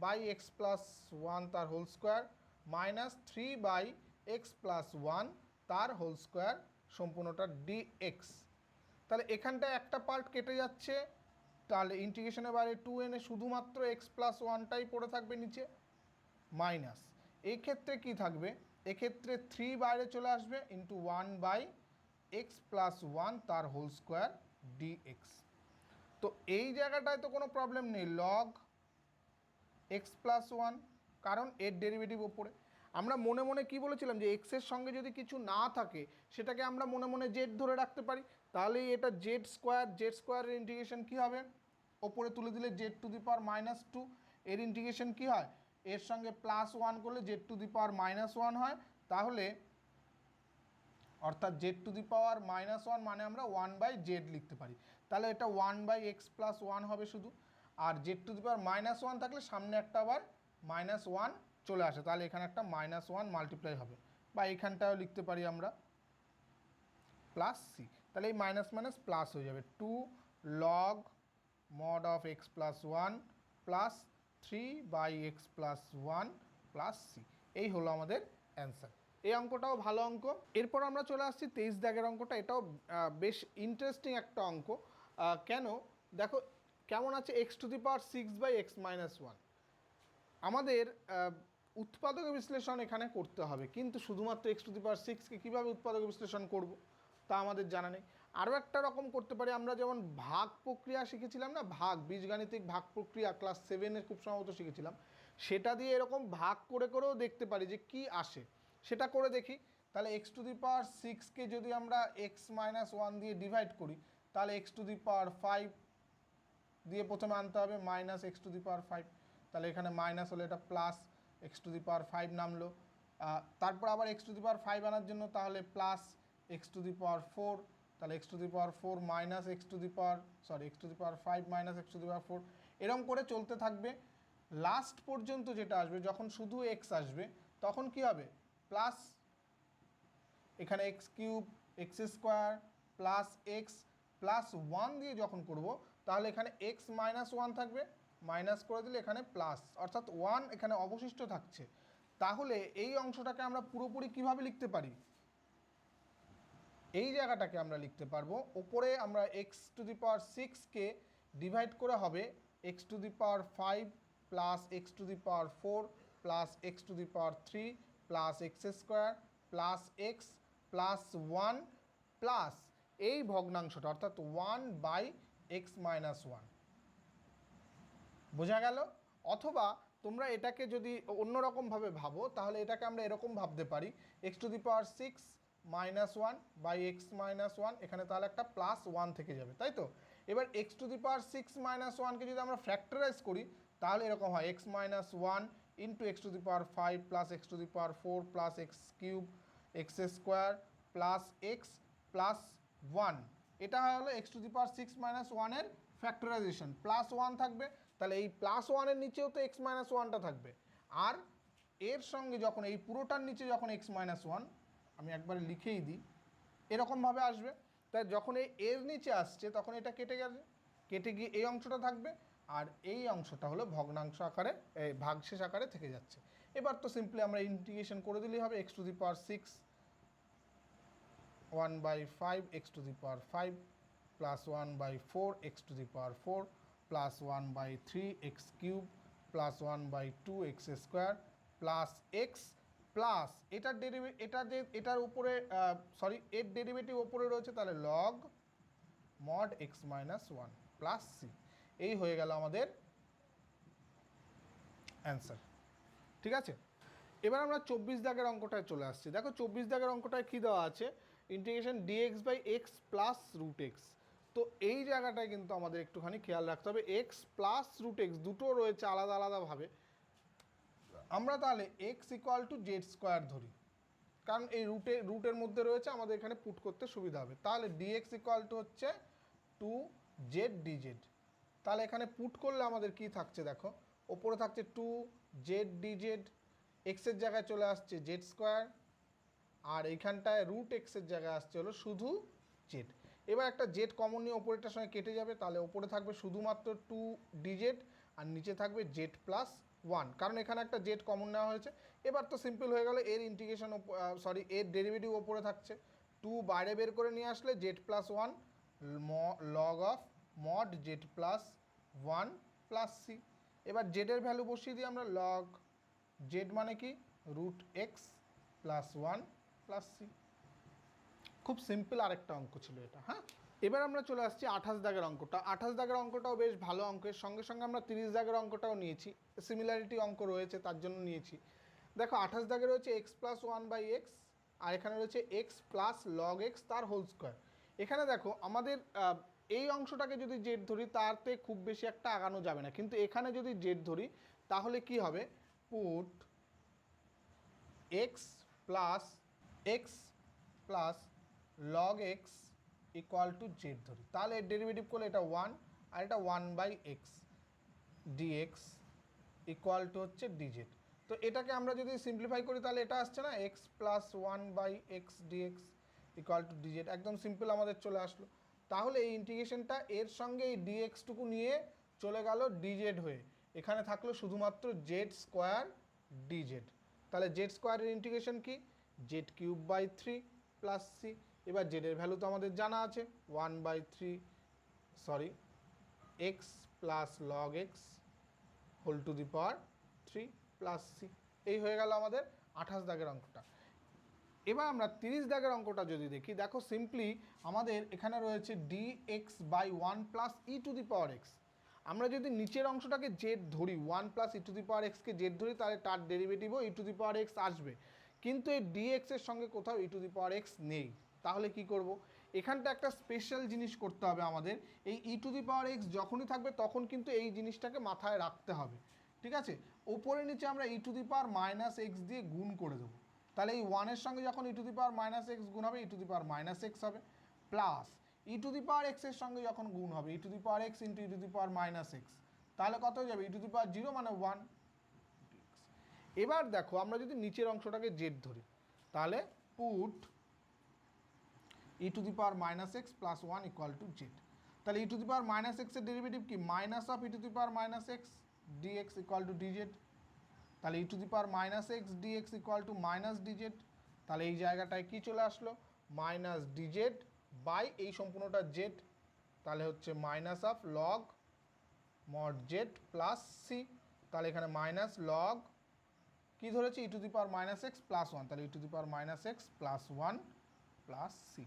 by x plus one তার whole square minus three by x plus one তার হোল স্কোয়ার সম্পূর্ণটা ডিএক্স। তাহলে এখানটায় একটা পার্ট কেটে যাচ্ছে, তাহলে ইন্টিগ্রেশনের বাইরে টু এনে শুধুমাত্র এক্স প্লাস ওয়ানটাই পড়ে থাকবে নিচে মাইনাস, এই ক্ষেত্রে কী থাকবে, এক্ষেত্রে থ্রি বাইরে চলে আসবে into one by x plus one তার হোল স্কোয়ার ডিএক্স। তো এই জায়গাটায় তো কোনো প্রবলেম নেই, লগ এক্স প্লাস ওয়ান, কারণ এর ডেরিভেটিভ ওপরে। আমরা মনে মনে কি বলেছিলাম যে এক্সের সঙ্গে যদি কিছু না থাকে সেটাকে আমরা মনে মনে জেড ধরে রাখতে পারি, তাহলেই এটা জেড স্কোয়ারের ইন্টিগ্রেশন কী হবে, ওপরে তুলে দিলে z to the power minus two, এর ইন্টিগ্রেশন কী হয়, এর সঙ্গে প্লাস ওয়ান করলে z to the power minus one হয়, তাহলে অর্থাৎ z to the power minus one মানে আমরা ওয়ান বাই জেড লিখতে পারি, তাহলে এটা one by x plus one হবে শুধু, আর z to the power minus one থাকলে সামনে একটা আবার মাইনাস ওয়ান চলে আসে, তাহলে এখানে একটা মাইনাস ওয়ান মাল্টিপ্লাই হবে, বা এখানটাও লিখতে পারি আমরা প্লাস সি, তাহলে এই মাইনাস মাইনাস প্লাস হয়ে যাবে, two log mod of x plus one plus three by x plus one plus c. এই হলো আমাদের অ্যান্সার। এই অঙ্কটাও ভালো অঙ্ক। এরপর আমরা চলে আসছি 23 দাগের অঙ্কটা, এটাও বেশ ইন্টারেস্টিং একটা অঙ্ক। কেন দেখো কেমন আছে, x to the power six by x minus one. আমাদের উৎপাদক বিশ্লেষণ এখানে করতে হবে, কিন্তু শুধুমাত্র এক্স টু দি পাওয়ার সিক্সকে কীভাবে উৎপাদক বিশ্লেষণ করব তা আমাদের জানা নেই। আরও একটা রকম করতে পারি, আমরা যেমন ভাগ প্রক্রিয়া শিখেছিলাম না, বীজগাণিতিক ভাগ প্রক্রিয়া ক্লাস 7-এ খুব সম্ভবত শিখেছিলাম, সেটা দিয়ে এরকম ভাগ করে করেও দেখতে পারি যে কি আসে, সেটা করে দেখি। তাহলে এক্স টু দি পাওয়ার সিক্সকে যদি আমরা এক্স মাইনাস ওয়ান দিয়ে ডিভাইড করি, তাহলে x to the power five দিয়ে প্রথমে আনতে হবে minus x to the power five, তাহলে এখানে মাইনাস হলে এটা plus x to the power five নামলো, তারপর আবার x to the power five আনার জন্য তাহলে plus x to the power four, তাহলে x to the power four minus x to the power x to the power five minus x to the power four, এরকম করে চলতে থাকবে। Last পর্যন্ত যেটা আসবে যখন শুধু এক্স আসবে তখন কি হবে, প্লাস এখানে x cube x square plus x plus one দিয়ে যখন করব, তাহলে এখানে এক্স মাইনাস ওয়ান থাকবে, মাইনাস করে দিলে এখানে প্লাস, অর্থাৎ ওয়ান এখানে অবশিষ্ট থাকছে। তাহলে এই অংশটাকে আমরা পুরোপুরি কিভাবে লিখতে পারি, এই জায়গাটাকে আমরা লিখতে পারবো, ওপরে আমরা এক্স টু দি পাওয়ার সিক্সকে ডিভাইড করে হবে x to the power five plus x to the power four plus x to the power three plus x square plus x plus one plus এই ভগ্নাংশটা অর্থাৎ 1/x-1 বোঝা গেল। অথবা তোমরা এটাকে যদি অন্যরকমভাবে ভাবো তাহলে এটাকে আমরা এরকম ভাবতে পারি x⁻6-1/x-1, এখানে তাহলে একটা +1 থেকে যাবে, তাই তো। এবার x⁻6-1কে যদি আমরা ফ্যাক্টরাইজ করি তাহলে এরকম হয় x-1 into x⁵ plus x⁴ plus x³ x² plus x plus 1, এটা হলো x⁻6-1 এর ফ্যাক্টরাইজেশন। +1 থাকবে, তাহলে এই +1 এর নিচেও তো x-1টা থাকবে, আর এর সঙ্গে যখন এই পুরোটার নিচে যখন x-1, আমি একবারে লিখেই দিই, এরকমভাবে আসবে। তাই যখন এই এর নিচে আসছে তখন এটা কেটে গেছে, কেটে গিয়ে এই অংশটা থাকবে, আর এই অংশটা হলো ভগ্নাংশ আকারে, ভাগশেষ আকারে থেকে যাচ্ছে। এবার তো সিম্পলি আমরা ইন্টিগ্রেশন করে দিলেই হবে x⁻6 1/5 x⁵ plus 1/4 x⁴ plus 1/3 x³ plus 1/2 x² plus x plus এটার উপরে এর ডেরিভেটিভ উপরে রয়েছে, তাহলে log mod x-1 plus c। এই হয়ে গেল আমাদের অ্যান্সার। ঠিক আছে, এবার আমরা 24 দাগের অঙ্কটায় চলে আসছি। দেখো 24 দাগের অঙ্কটায় কী দেওয়া আছে, ইন্টিগ্রেশন dx/x প্লাস √x। তো এই জায়গাটায় কিন্তু আমাদের একটুখানি খেয়াল রাখতে হবে, x প্লাস √x দুটো রয়েছে আলাদা আলাদাভাবে। আমরা তাহলে x = z² ধরি, কারণ এই রুটের মধ্যে রয়েছে, আমাদের এখানে পুট করতে সুবিধা হবে। তাহলে dx হচ্ছে 2z dz। তাহলে এখানে পুট করলে আমাদের কি থাকছে দেখো, ওপরে থাকছে 2z dz, এক্সের জায়গায় চলে আসছে z², আর এইখানটায় √x এর জায়গায় আসছে হলো শুধু z। এবার একটা z কমন নিয়ে ওপরেরটার সঙ্গে কেটে যাবে, তাহলে ওপরে থাকবে শুধুমাত্র 2dz আর নিচে থাকবে z+1, কারণ এখানে একটা z কমন নেওয়া হয়েছে। এবার তো সিম্পল হয়ে গেল, এর ইন্টিগ্রেশন এর ডেরিভেটিভ ওপরে থাকছে, 2 বাইরে বের করে নিয়ে আসলে z+1 log of mod z+1 plus c। এবার z এর ভ্যালু বসিয়ে দিই আমরা, লগ z মানে কি √x প্লাস 1 প্লাস c। খুব সিম্পল আরেকটা অঙ্ক ছিল এটা। হ্যাঁ, এবার আমরা চলে আসছি 28 দাগের অঙ্কটা। 28 দাগের অঙ্কটাও বেশ ভালো অঙ্কের, সঙ্গে সঙ্গে আমরা 30 দাগের অঙ্কটাও নিয়েছি, সিমিলারিটি অঙ্ক রয়েছে তার জন্য নিয়েছি। দেখো 28 দাগে রয়েছে x+1/x, আর এখানে রয়েছে x প্লাস লগ x তার হোল স্কোয়ার। এখানে দেখো আমাদের এই অংশটাকে যদি জেড ধরি তাতে খুব বেশি একটা আগানো যাবে না, কিন্তু এখানে যদি জেড ধরি তাহলে কি হবে, put x plus log x equal to z ধরি, তাহলে এর ডেরিভেটিভ করলে এটা 1 আর এটা 1/x dx ইকুয়াল টু হচ্ছে dz। তো এটাকে আমরা যদি সিম্পলিফাই করি তাহলে এটা আসছে না, x plus 1/x dx equal to dz, একদম সিম্পল আমাদের চলে আসলো। তাহলে এই ইন্টিগ্রেশনটা এর সঙ্গে এই dx টুকু নিয়ে চলে গেল dz হয়ে, এখানে থাকলো শুধুমাত্র z² dz। তাহলে z² এর ইন্টিগ্রেশন কি, z³ প্লাস c। এবার z এর ভ্যালু তো আমাদের জানা আছে, 1/3 x plus log x whole to the power 3 plus c। এই হয়ে গেল আমাদের 28 দাগের অঙ্কটা। এবার আমরা 30 দাগের অঙ্কটা যদি দেখি, দেখো সিম্পলি আমাদের এখানে রয়েছে dx/1 plus e to the power x। আমরা যদি নিচের অংশটাকে জেড ধরি, 1 প্লাস ই টু দি পাওয়ার এক্সকে জেড ধরি, তাহলে তার ডেরিভেটিভও ই টু দি পাওয়ার এক্স আসবে, কিন্তু এই dx এর সঙ্গে কোথাও ই টু দি পাওয়ার এক্স নেই। তাহলে কি করব, এখানটা একটা স্পেশাল জিনিস করতে হবে আমাদের, এই ই টু দি পাওয়ার এক্স যখনই থাকবে তখন কিন্তু এই জিনিসটাকে মাথায় রাখতে হবে। ঠিক আছে, ওপরে নিচে আমরা e to the power minus x দিয়ে গুণ করে দেবো, তাহলে এই 1-এর সঙ্গে যখন e to the power minus x গুণ হবে, e to the power minus x হবে, plus e to the power এক্সের সঙ্গে যখন গুণ হবে, e to the power x into e to the power minus x, তাহলে কত হয়ে যাবে, ই টু দি পাওয়ার 0 মানে 1। এবার দেখো আমরা যদি নিচের অংশটাকে জেড ধরি, তাহলে put e to the power minus x plus 1 equal to z. তাহলে e to the power minus এক্সের ডেরিভেটিভ কি, minus of e to the power minus x dx equal to dz. তাহলে e to the power minus x dx equal to minus dz. তাহলে এই জায়গাটায় কি চলে আসলো, মাইনাস ডিজেড বাই এই সম্পূর্ণটা জেড, তাহলে হচ্ছে minus of log mod z plus c. তাহলে এখানে মাইনাস লগ কি ধরেছি, e to the power minus x plus 1, তাহলে e to the power minus x plus 1 plus c.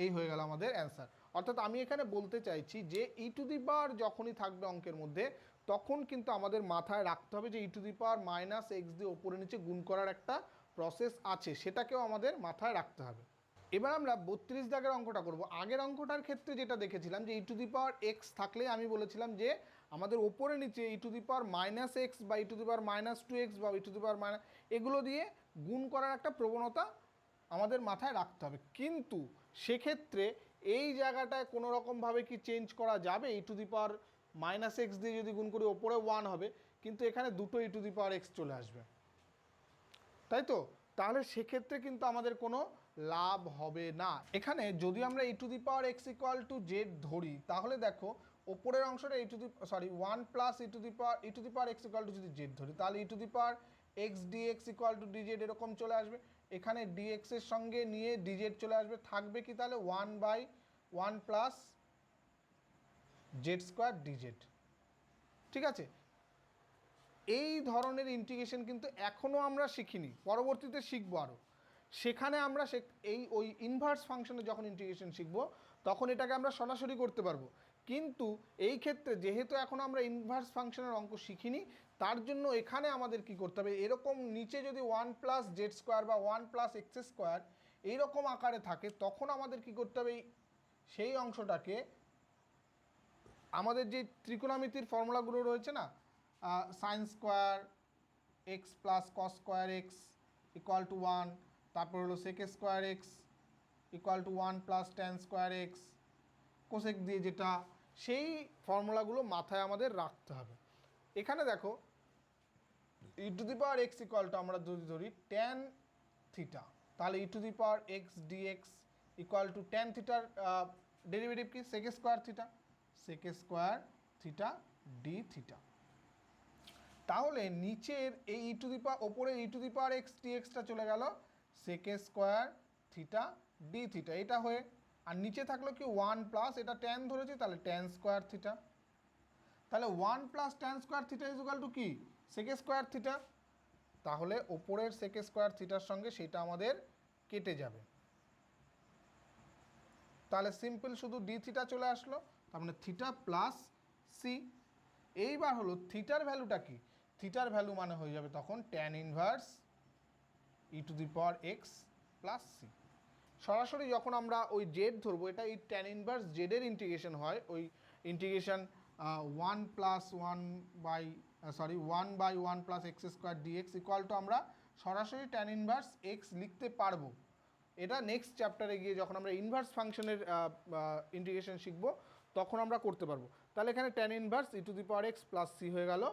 এই হয়ে গেল আমাদের অ্যান্সার। অর্থাৎ আমি এখানে বলতে চাইছি যে ই টু দি পাওয়ার যখনই থাকবে অঙ্কের মধ্যে তখন কিন্তু আমাদের মাথায় রাখতে হবে যে e to the power minus x দিয়ে ওপরে নিচে গুণ করার একটা প্রসেস আছে, সেটাকেও আমাদের মাথায় রাখতে হবে। এবার আমরা 32 দাগের অঙ্কটা করব। আগের অঙ্কটার ক্ষেত্রে যেটা দেখেছিলাম যে e to the power x থাকলে আমি বলেছিলাম যে আমাদের ওপরে নিচে e to the power minus x বা e to the power minus two x বা e to the power minus এগুলো দিয়ে গুণ করার একটা প্রবণতা আমাদের মাথায় রাখতে হবে। কিন্তু সেক্ষেত্রে এই জায়গাটায় কোনো রকমভাবে কি চেঞ্জ করা যাবে? E to the power minus x দিয়ে যদি গুণ করি ওপরে 1 হবে, কিন্তু এখানে দুটো ই টু দি পাওয়ার এক্স চলে আসবে, তাই তো? তাহলে সেক্ষেত্রে কিন্তু আমাদের কোনো লাভ হবে না। এখানে যদি আমরা e to the power x equal to z ধরি, তাহলে দেখো ওপরের অংশটা e to the 1 plus e to the power x equal to যদি জেড ধরি, তাহলে e to the power x dx equal to dz এরকম চলে আসবে। এখানে ডিএক্স এর সঙ্গে নিয়ে ডিজেড চলে আসবে, থাকবে কি তাহলে 1/1 প্লাস জেড স্কোয়ার ডিজেড। ঠিক আছে, এই ধরনের ইন্টিগ্রেশন কিন্তু এখনও আমরা শিখিনি, পরবর্তীতে শিখবো আরও। সেখানে আমরা ওই ইনভার্স ফাংশনে যখন ইন্টিগ্রেশন শিখবো তখন এটাকে আমরা সরাসরি করতে পারবো। কিন্তু এই ক্ষেত্রে যেহেতু এখন আমরা ইনভার্স ফাংশনের অঙ্ক শিখিনি, তার জন্য এখানে আমাদের কি করতে হবে, এরকম নিচে যদি 1 প্লাস জেড স্কোয়ার বা 1 প্লাস এক্স স্কোয়ার এইরকম আকারে থাকে, তখন আমাদের কি করতে হবে, সেই অংশটাকে আমাদের যে ত্রিকোণমিতির ফর্মুলাগুলো রয়েছে না, sine square x plus cos square x equal to 1, তারপর হলো sec square x equal to 1 plus tan square x cosec দিয়ে, যেটা সেই ফর্মুলাগুলো মাথায় আমাদের রাখতে হবে। এখানে দেখো e to the power x equal to আমরা যদি ধরি ট্যান থিটা, তাহলে e to the power x dx equal to tan থিটার ডেরিভেটিভ কি sec square theta d theta. তাহলে নিচের এই ই টু দি পাওয়ার ওপরে ই টু দি পাওয়ার এক্স ডিএক্সটা চলে গেল sec square theta d theta এটা হয়ে, আর নিচে থাকলো কি 1 প্লাস, এটা ট্যান ধরেছি তাহলে ট্যান স্কোয়ার থিটা, তাহলে 1 plus tan square theta is equal to কি সেক স্কোয়ার থিটা। তাহলে ওপরের সেক স্কোয়ার থিটার সঙ্গে সেটা আমাদের কেটে যাবে, তাহলে সিম্পল শুধু ডি থিটা চলে আসলো, তার মানে থিটা প্লাস সি। এইবার হলো থিটার ভ্যালুটা কি, থিটার ভ্যালু মানে হয়ে যাবে তখন tan inverse e to the power x plus c. সরাসরি যখন আমরা ওই জেড ধরবো, এটা এই ট্যান ইনভার্স জেডের ইন্টিগ্রেশন হয়, ওই integration 1/1 plus x square dx equal to আমরা সরাসরি ট্যান ইনভার্স এক্স লিখতে পারবো। এটা নেক্সট চ্যাপ্টারে গিয়ে যখন আমরা ইনভার্স ফাংশনের ইন্টিগ্রেশন শিখবো তখন আমরা করতে পারবো। তাহলে এখানে tan inverse e to the power x plus c হয়ে গেল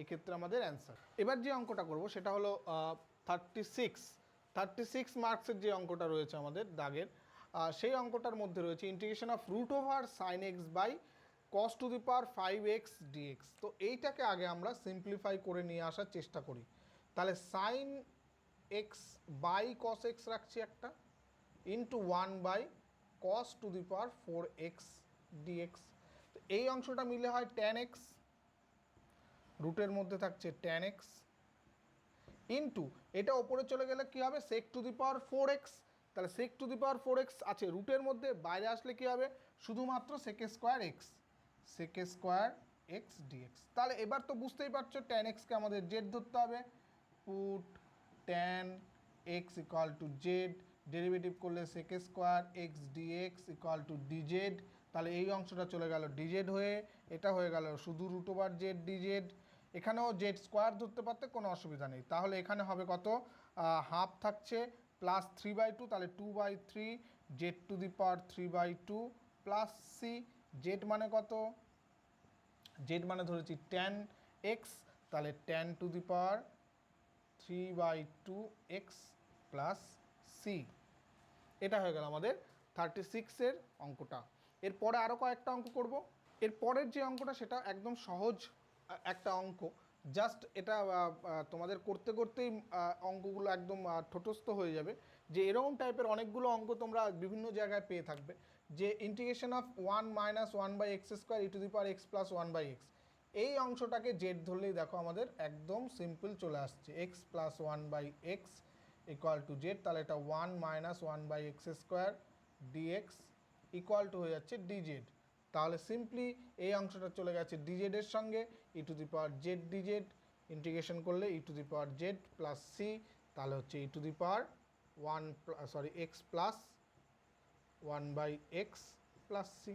এক্ষেত্রে আমাদের অ্যান্সার। এবার যে অঙ্কটা করব সেটা হলো 36 মার্কসের যে অঙ্কটা রয়েছে আমাদের দাগের, সেই অঙ্কটার মধ্যে রয়েছে integration of root over sine x by cos to the power 5x dx. তো এইটাকে আগে আমরা সিম্পলিফাই করে নিয়ে আসার চেষ্টা করি। তাহলে sine x by cos x রাখছি একটা, into 1 cos to the power 4x dx. তো এই অংশটা মিলে হয় tan x, রুটের মধ্যে থাকছে tan x, ইন্টু এটা ওপরে চলে গেলে কি হবে sec two the power 4x, তাহলে sec two the power 4x আছে রুটের মধ্যে, বাইরে আসলে কি হবে শুধুমাত্র sec স্কোয়ার x ডিএক্স। তাহলে এবার তো বুঝতেই পারছো tan x কে আমাদের z ধরতে হবে, put tan x equal two z, derivative করলে sec square x dx equal to dz, তাহলে এই অংশটা চলে গেল dz হয়ে, এটা হয়ে গেল শুধু রুট ওভার z dz। এখানেও জেড স্কোয়ার ধরতে পারতে কোনো অসুবিধা নেই, তাহলে এখানে হবে কত হাফ থাকছে প্লাস 3/2, তাহলে 2/3 Z to the power 3/2 plus C. Z মানে কত, জেড মানে ধরেছি tan x, তাহলে tan two the power 3/2x plus C. এটা হয়ে গেল আমাদের 36-এর অঙ্কটা। এরপরে আরও কয়েকটা অঙ্ক করব। এর পরের যে অঙ্কটা সেটা একদম সহজ একটা অঙ্ক, জাস্ট এটা তোমাদের করতে করতেই অঙ্কগুলো একদম ঠোঁটস্থ হয়ে যাবে, যে এরকম টাইপের অনেকগুলো অঙ্ক তোমরা বিভিন্ন জায়গায় পেয়ে থাকবে, যে integration of 1 minus 1/x square E to the power x plus 1/x। এই অংশটাকে জেড ধরলেই দেখো আমাদের একদম সিম্পল চলে আসছে x plus 1/x equal to z, তাহলে এটা 1 minus 1/x square dx equal to হয়ে যাচ্ছে ডিজেড। তাহলে সিম্পলি এই অংশটা চলে গেছে ডিজেডের সঙ্গে, e to the power z dz, integration করলে e to the power z plus c, তাহলে হচ্ছে e to the power x plus 1/x plus c.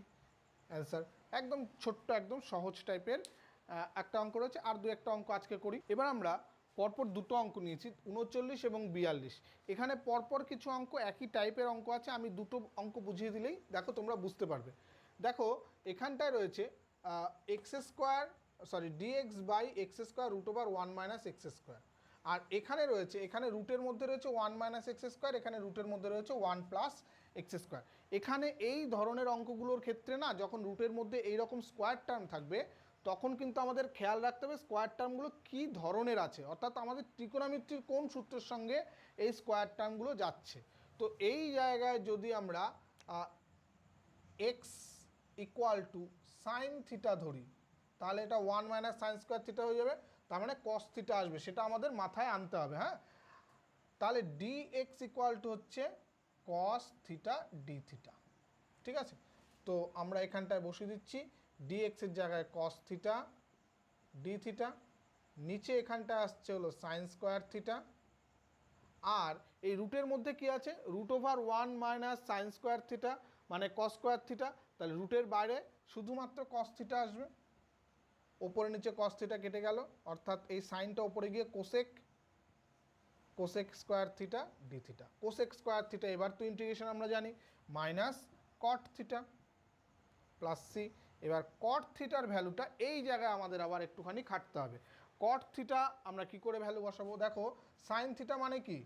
Answer একদম ছোট্ট, একদম সহজ টাইপের একটা অঙ্ক রয়েছে। আর দু একটা অঙ্ক আজকে করি। এবার আমরা পরপর দুটো অঙ্ক নিয়েছি, 39 এবং 42। এখানে পরপর কিছু অঙ্ক একই টাইপের অঙ্ক আছে, আমি দুটো অঙ্ক বুঝিয়ে দিলেই দেখো তোমরা বুঝতে পারবে। দেখো এখানটায় রয়েছে dx by x square root over 1 - x square. আর এখানে রয়েছে, এখানে রুটের মধ্যে রয়েছে 1 - এক্স স্কোয়ার, এখানে রুটের মধ্যে রয়েছে 1 + এক্স স্কোয়ার। এখানে এই ধরনের অঙ্কগুলোর ক্ষেত্রে না, যখন রুটের মধ্যে এইরকম স্কোয়ার টার্ম থাকবে তখন কিন্তু আমাদের খেয়াল রাখতে হবে স্কোয়ার টার্মগুলো কী ধরনের আছে, অর্থাৎ আমাদের ত্রিকোণমিতির কোন সূত্রের সঙ্গে এই স্কোয়ার টার্মগুলো যাচ্ছে। তো এই জায়গায় যদি আমরা x equal to sine theta ধরি, তাহলে এটা 1 - সাইন স্কোয়ার থিটা হয়ে যাবে, তার মানে কস থিটা আসবে, সেটা আমাদের মাথায় আনতে হবে। হ্যাঁ, তাহলে ডি এক্স ইকুয়াল টু হচ্ছে কস থিটা ডি থিটা। ঠিক আছে, তো আমরা এখানটায় বসিয়ে দিচ্ছি ডি এক্সের জায়গায় কস থিটা ডি থিটা, নিচে এখানটায় আসছে হলো সাইন স্কোয়ার থিটা, আর এই রুটের মধ্যে কি আছে, root over 1 - sine square theta মানে কস স্কোয়ার থিটা, তাহলে রুটের বাইরে শুধুমাত্র কস থিটা আসবে, ওপরে নিচে কস থিটা কেটে গেল, অর্থাৎ এই সাইনটা ওপরে গিয়ে cosec square theta d theta. Cosec square theta এবার তো ইন্টিগ্রেশন আমরা জানি, minus cot theta plus C. এবার কট থিটার ভ্যালুটা এই জায়গায় আমাদের আবার একটুখানি খাটতে হবে। কট থিটা আমরা কি করে ভ্যালু বসাবো, দেখো সাইন থিটা মানে কি,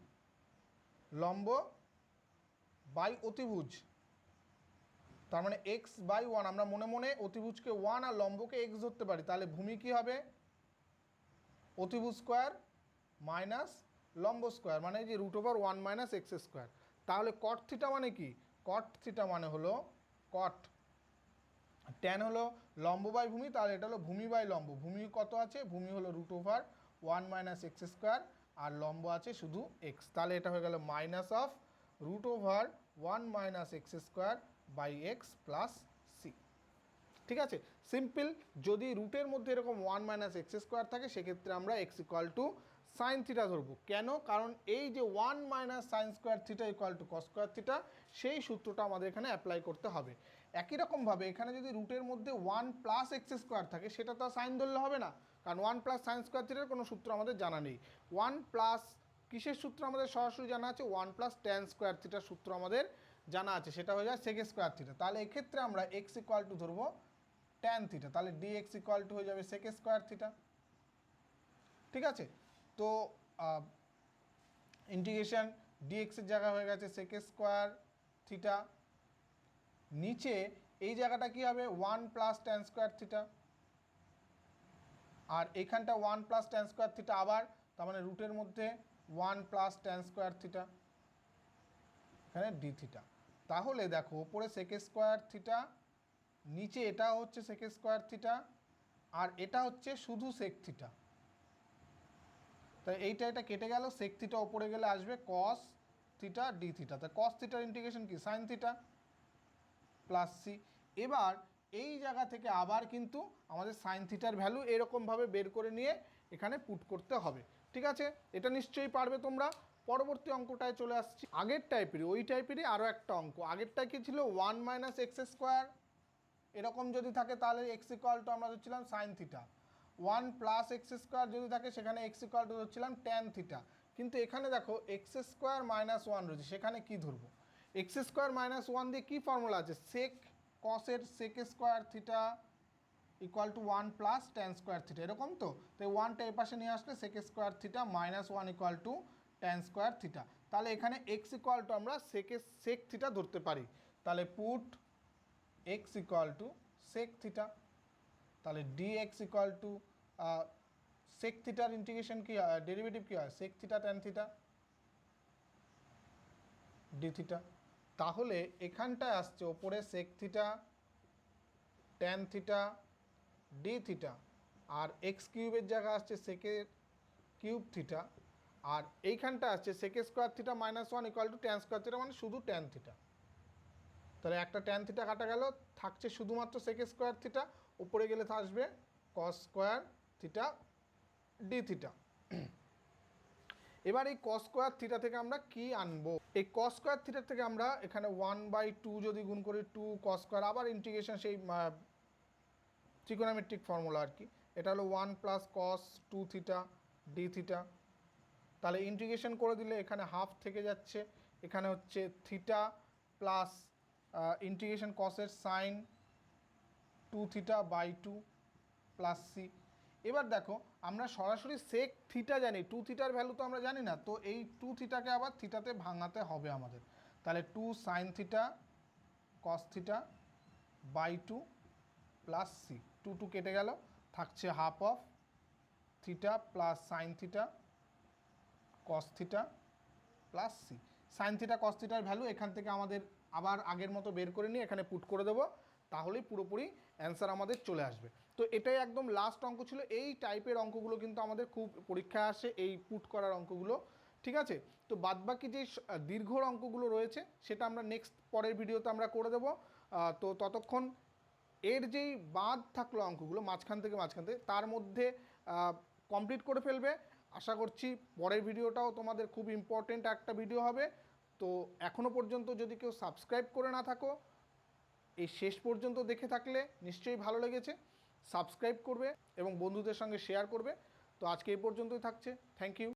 লম্ব বাই অতিভুজ, তার মানে x/1, আমরা মনে মনে অতিভুজকে 1 আর লম্বকে x ধরতে পারি, তাহলে ভূমি কি হবে অতিভুজ স্কোয়ার মাইনাস লম্ব স্কোয়ার, মানে যে রুট ওভার 1 - এক্স স্কোয়ার। তাহলে কট থিটা মানে কি, কট থিটা মানে হলো কট, ট্যান হলো লম্ব বাই ভূমি, তাহলে এটা হলো ভূমি বাই লম্ব। ভূমি কত আছে, ভূমি হলো রুট ওভার 1 - এক্স স্কোয়ার, আর লম্ব আছে শুধু এক্স, তাহলে এটা হয়ে গেল minus of root over 1 - x square by x plus c. ঠিক আছে, সিম্পল। যদি রুটের মধ্যে এরকম 1 - এক্স স্কোয়ার থাকে সেক্ষেত্রে আমরা x equal to sine theta ধরবো। কেন, কারণ এই যে 1 - sine square theta equal to cos square theta, সেই সূত্রটা আমাদের এখানে অ্যাপ্লাই করতে হবে। একই রকমভাবে এখানে যদি রুটের মধ্যে 1 + এক্স স্কোয়ার থাকে, সেটা তো সাইন ধরলে হবে না, কারণ 1 + সাইন স্কোয়ার থিটার কোনো সূত্র আমাদের জানা নেই। 1 প্লাস কিসের সূত্র আমাদের সরাসরি জানা আছে, 1 + ট্যান স্কোয়ার থিটার সূত্র আমাদের জানা আছে, সেটা হয়ে যায় সেক স্কোয়ার থিটা। তাহলে এক্ষেত্রে আমরা এক্স ইকুয়াল টু ধরবো ট্যান থিটা, তাহলে dx ইকুয়াল টু হয়ে যাবে সেক স্কোয়ার থিটা। ঠিক আছে, তো ইন্টিগ্রেশন dx এর জায়গা হয়ে গেছে সেক স্কোয়ার থিটা, নিচে এই জায়গাটা কি হবে 1 + ট্যান স্কোয়ার থিটা, আর এখানটা 1 + ট্যান স্কোয়ার থিটা আবার, তার মানে রুটের মধ্যে 1 + ট্যান স্কোয়ার থিটা, এখানে ডি থিটা। তাহলে দেখো ওপরে সেক স্কোয়ার থিটা, নিচে এটা হচ্ছে সেক স্কোয়ার থিটা, আর এটা হচ্ছে শুধু সেক থিটা, তাই এটা কেটে গেল, সেক থিটা ওপরে গেলে আসবে কস থিটা ডি থিটা, তাই কস থিটার ইন্টিগ্রেশন কি সাইন থিটা প্লাস সি। এবার এই জায়গা থেকে আবার কিন্তু আমাদের সাইন থিটার ভ্যালু এরকমভাবে বের করে নিয়ে এখানে পুট করতে হবে। ঠিক আছে, এটা নিশ্চয়ই পারবে তোমরা। পরবর্তী অঙ্কটায় চলে আসছি, আগের টাইপেরই, ওই টাইপেরই আরও একটা অঙ্ক। আগেরটা কি ছিল 1 - এক্স স্কোয়ার, এরকম যদি থাকে তাহলে এক্স ইকুয়াল টু আমরা ধরছিলাম সাইন থিটা, 1 + এক্স স্কোয়ার যদি থাকে সেখানে এক্স ইকুয়াল টু ধরছিলাম ট্যান থিটা। কিন্তু এখানে দেখো এক্স স্কোয়ার -1 রয়েছে, সেখানে কি ধরবো, এক্স স্কোয়ার -1 দিয়ে কী ফর্মুলা আছে, সেক কসের sec square theta equal to 1 + tan square theta, এরকম তো। তাই 1টা এ পাশে নিয়ে আসলে sec square theta -1 equal to tan square theta, তাহলে এখানে এক্স ইকুয়াল টু আমরা সেক থিটা ধরতে পারি। তাহলে put x equal to sec theta, তাহলে dx ইকুয়াল টু সেক থিটার ইন্টিগ্রেশন কি ডেরিভেটিভ কি হয়, sec theta tan theta d theta. তাহলে এখানটায় আসছে ওপরে sec theta tan theta d theta, আর এক্স কিউবের জায়গায় আসছে সেকের কিউব থিটা, আর এইখানটা আসছে sec square theta -1 equal to tan square theta, মানে শুধু ট্যান থিটা। তাহলে একটা ট্যান থিটা কাটা গেল, থাকছে শুধুমাত্র সেক স্কোয়ার থিটা, উপরে গেলে আসবে কস স্কোয়ার থিটা ডি থিটা। এবার এই কস স্কোয়ার থিটা থেকে আমরা কি আনবো? এই কস স্কোয়ার থিটা থেকে আমরা এখানে 1/2 যদি গুণ করি 2 কস স্কোয়ার, আবার ইন্টিগ্রেশন সেই ট্রিগোনোমেট্রিক ফর্মুলা আর কি, এটা হলো 1 plus cos 2 theta d theta. তাহলে ইন্টিগ্রেশন করে দিলে এখানে হাফ থেকে যাচ্ছে, এখানে হচ্ছে থিটা প্লাস ইন্টিগ্রেশন কসের sin 2 theta by 2 plus C. এবার দেখো আমরা সরাসরি সেক থিটা জানি, 2 থিটার ভ্যালু তো আমরা জানি না, তো এই 2 থিটাকে আবার থিটাতে ভাঙাতে হবে আমাদের। তাহলে 2 sine theta cos theta by 2 plus c, 2 কেটে গেল, থাকছে half of theta plus sine theta cos theta plus c. Sine theta cos থিটার ভ্যালু এখান থেকে আমাদের আবার আগের মতো বের করে নিয়ে এখানে পুট করে দেবো, তাহলেই পুরোপুরি অ্যান্সার আমাদের চলে আসবে। তো এটাই একদম লাস্ট অঙ্ক ছিল। এই টাইপের অঙ্কগুলো কিন্তু আমাদের খুব পরীক্ষায় আসে, এই পুট করার অঙ্কগুলো, ঠিক আছে। তো বাদবাকি যে দীর্ঘ অঙ্কগুলো রয়েছে সেটা আমরা নেক্সট পরের ভিডিওতে আমরা করে দেবো। তো ততক্ষণ এর যেই বাদ থাকলো অঙ্কগুলো মাঝখান থেকে তার মধ্যে কমপ্লিট করে ফেলবে। আশা করছি পরের ভিডিওটাও তোমাদের খুব ইম্পর্টেন্ট একটা ভিডিও হবে। তো এখনও পর্যন্ত যদি কেউ সাবস্ক্রাইব করে না থাকো, এই শেষ পর্যন্ত দেখে থাকলে নিশ্চয়ই ভালো লেগেছে, সাবস্ক্রাইব করবে এবং বন্ধুদের সঙ্গে শেয়ার করবে। তো আজকে এই পর্যন্তই থাকছে, থ্যাংক ইউ।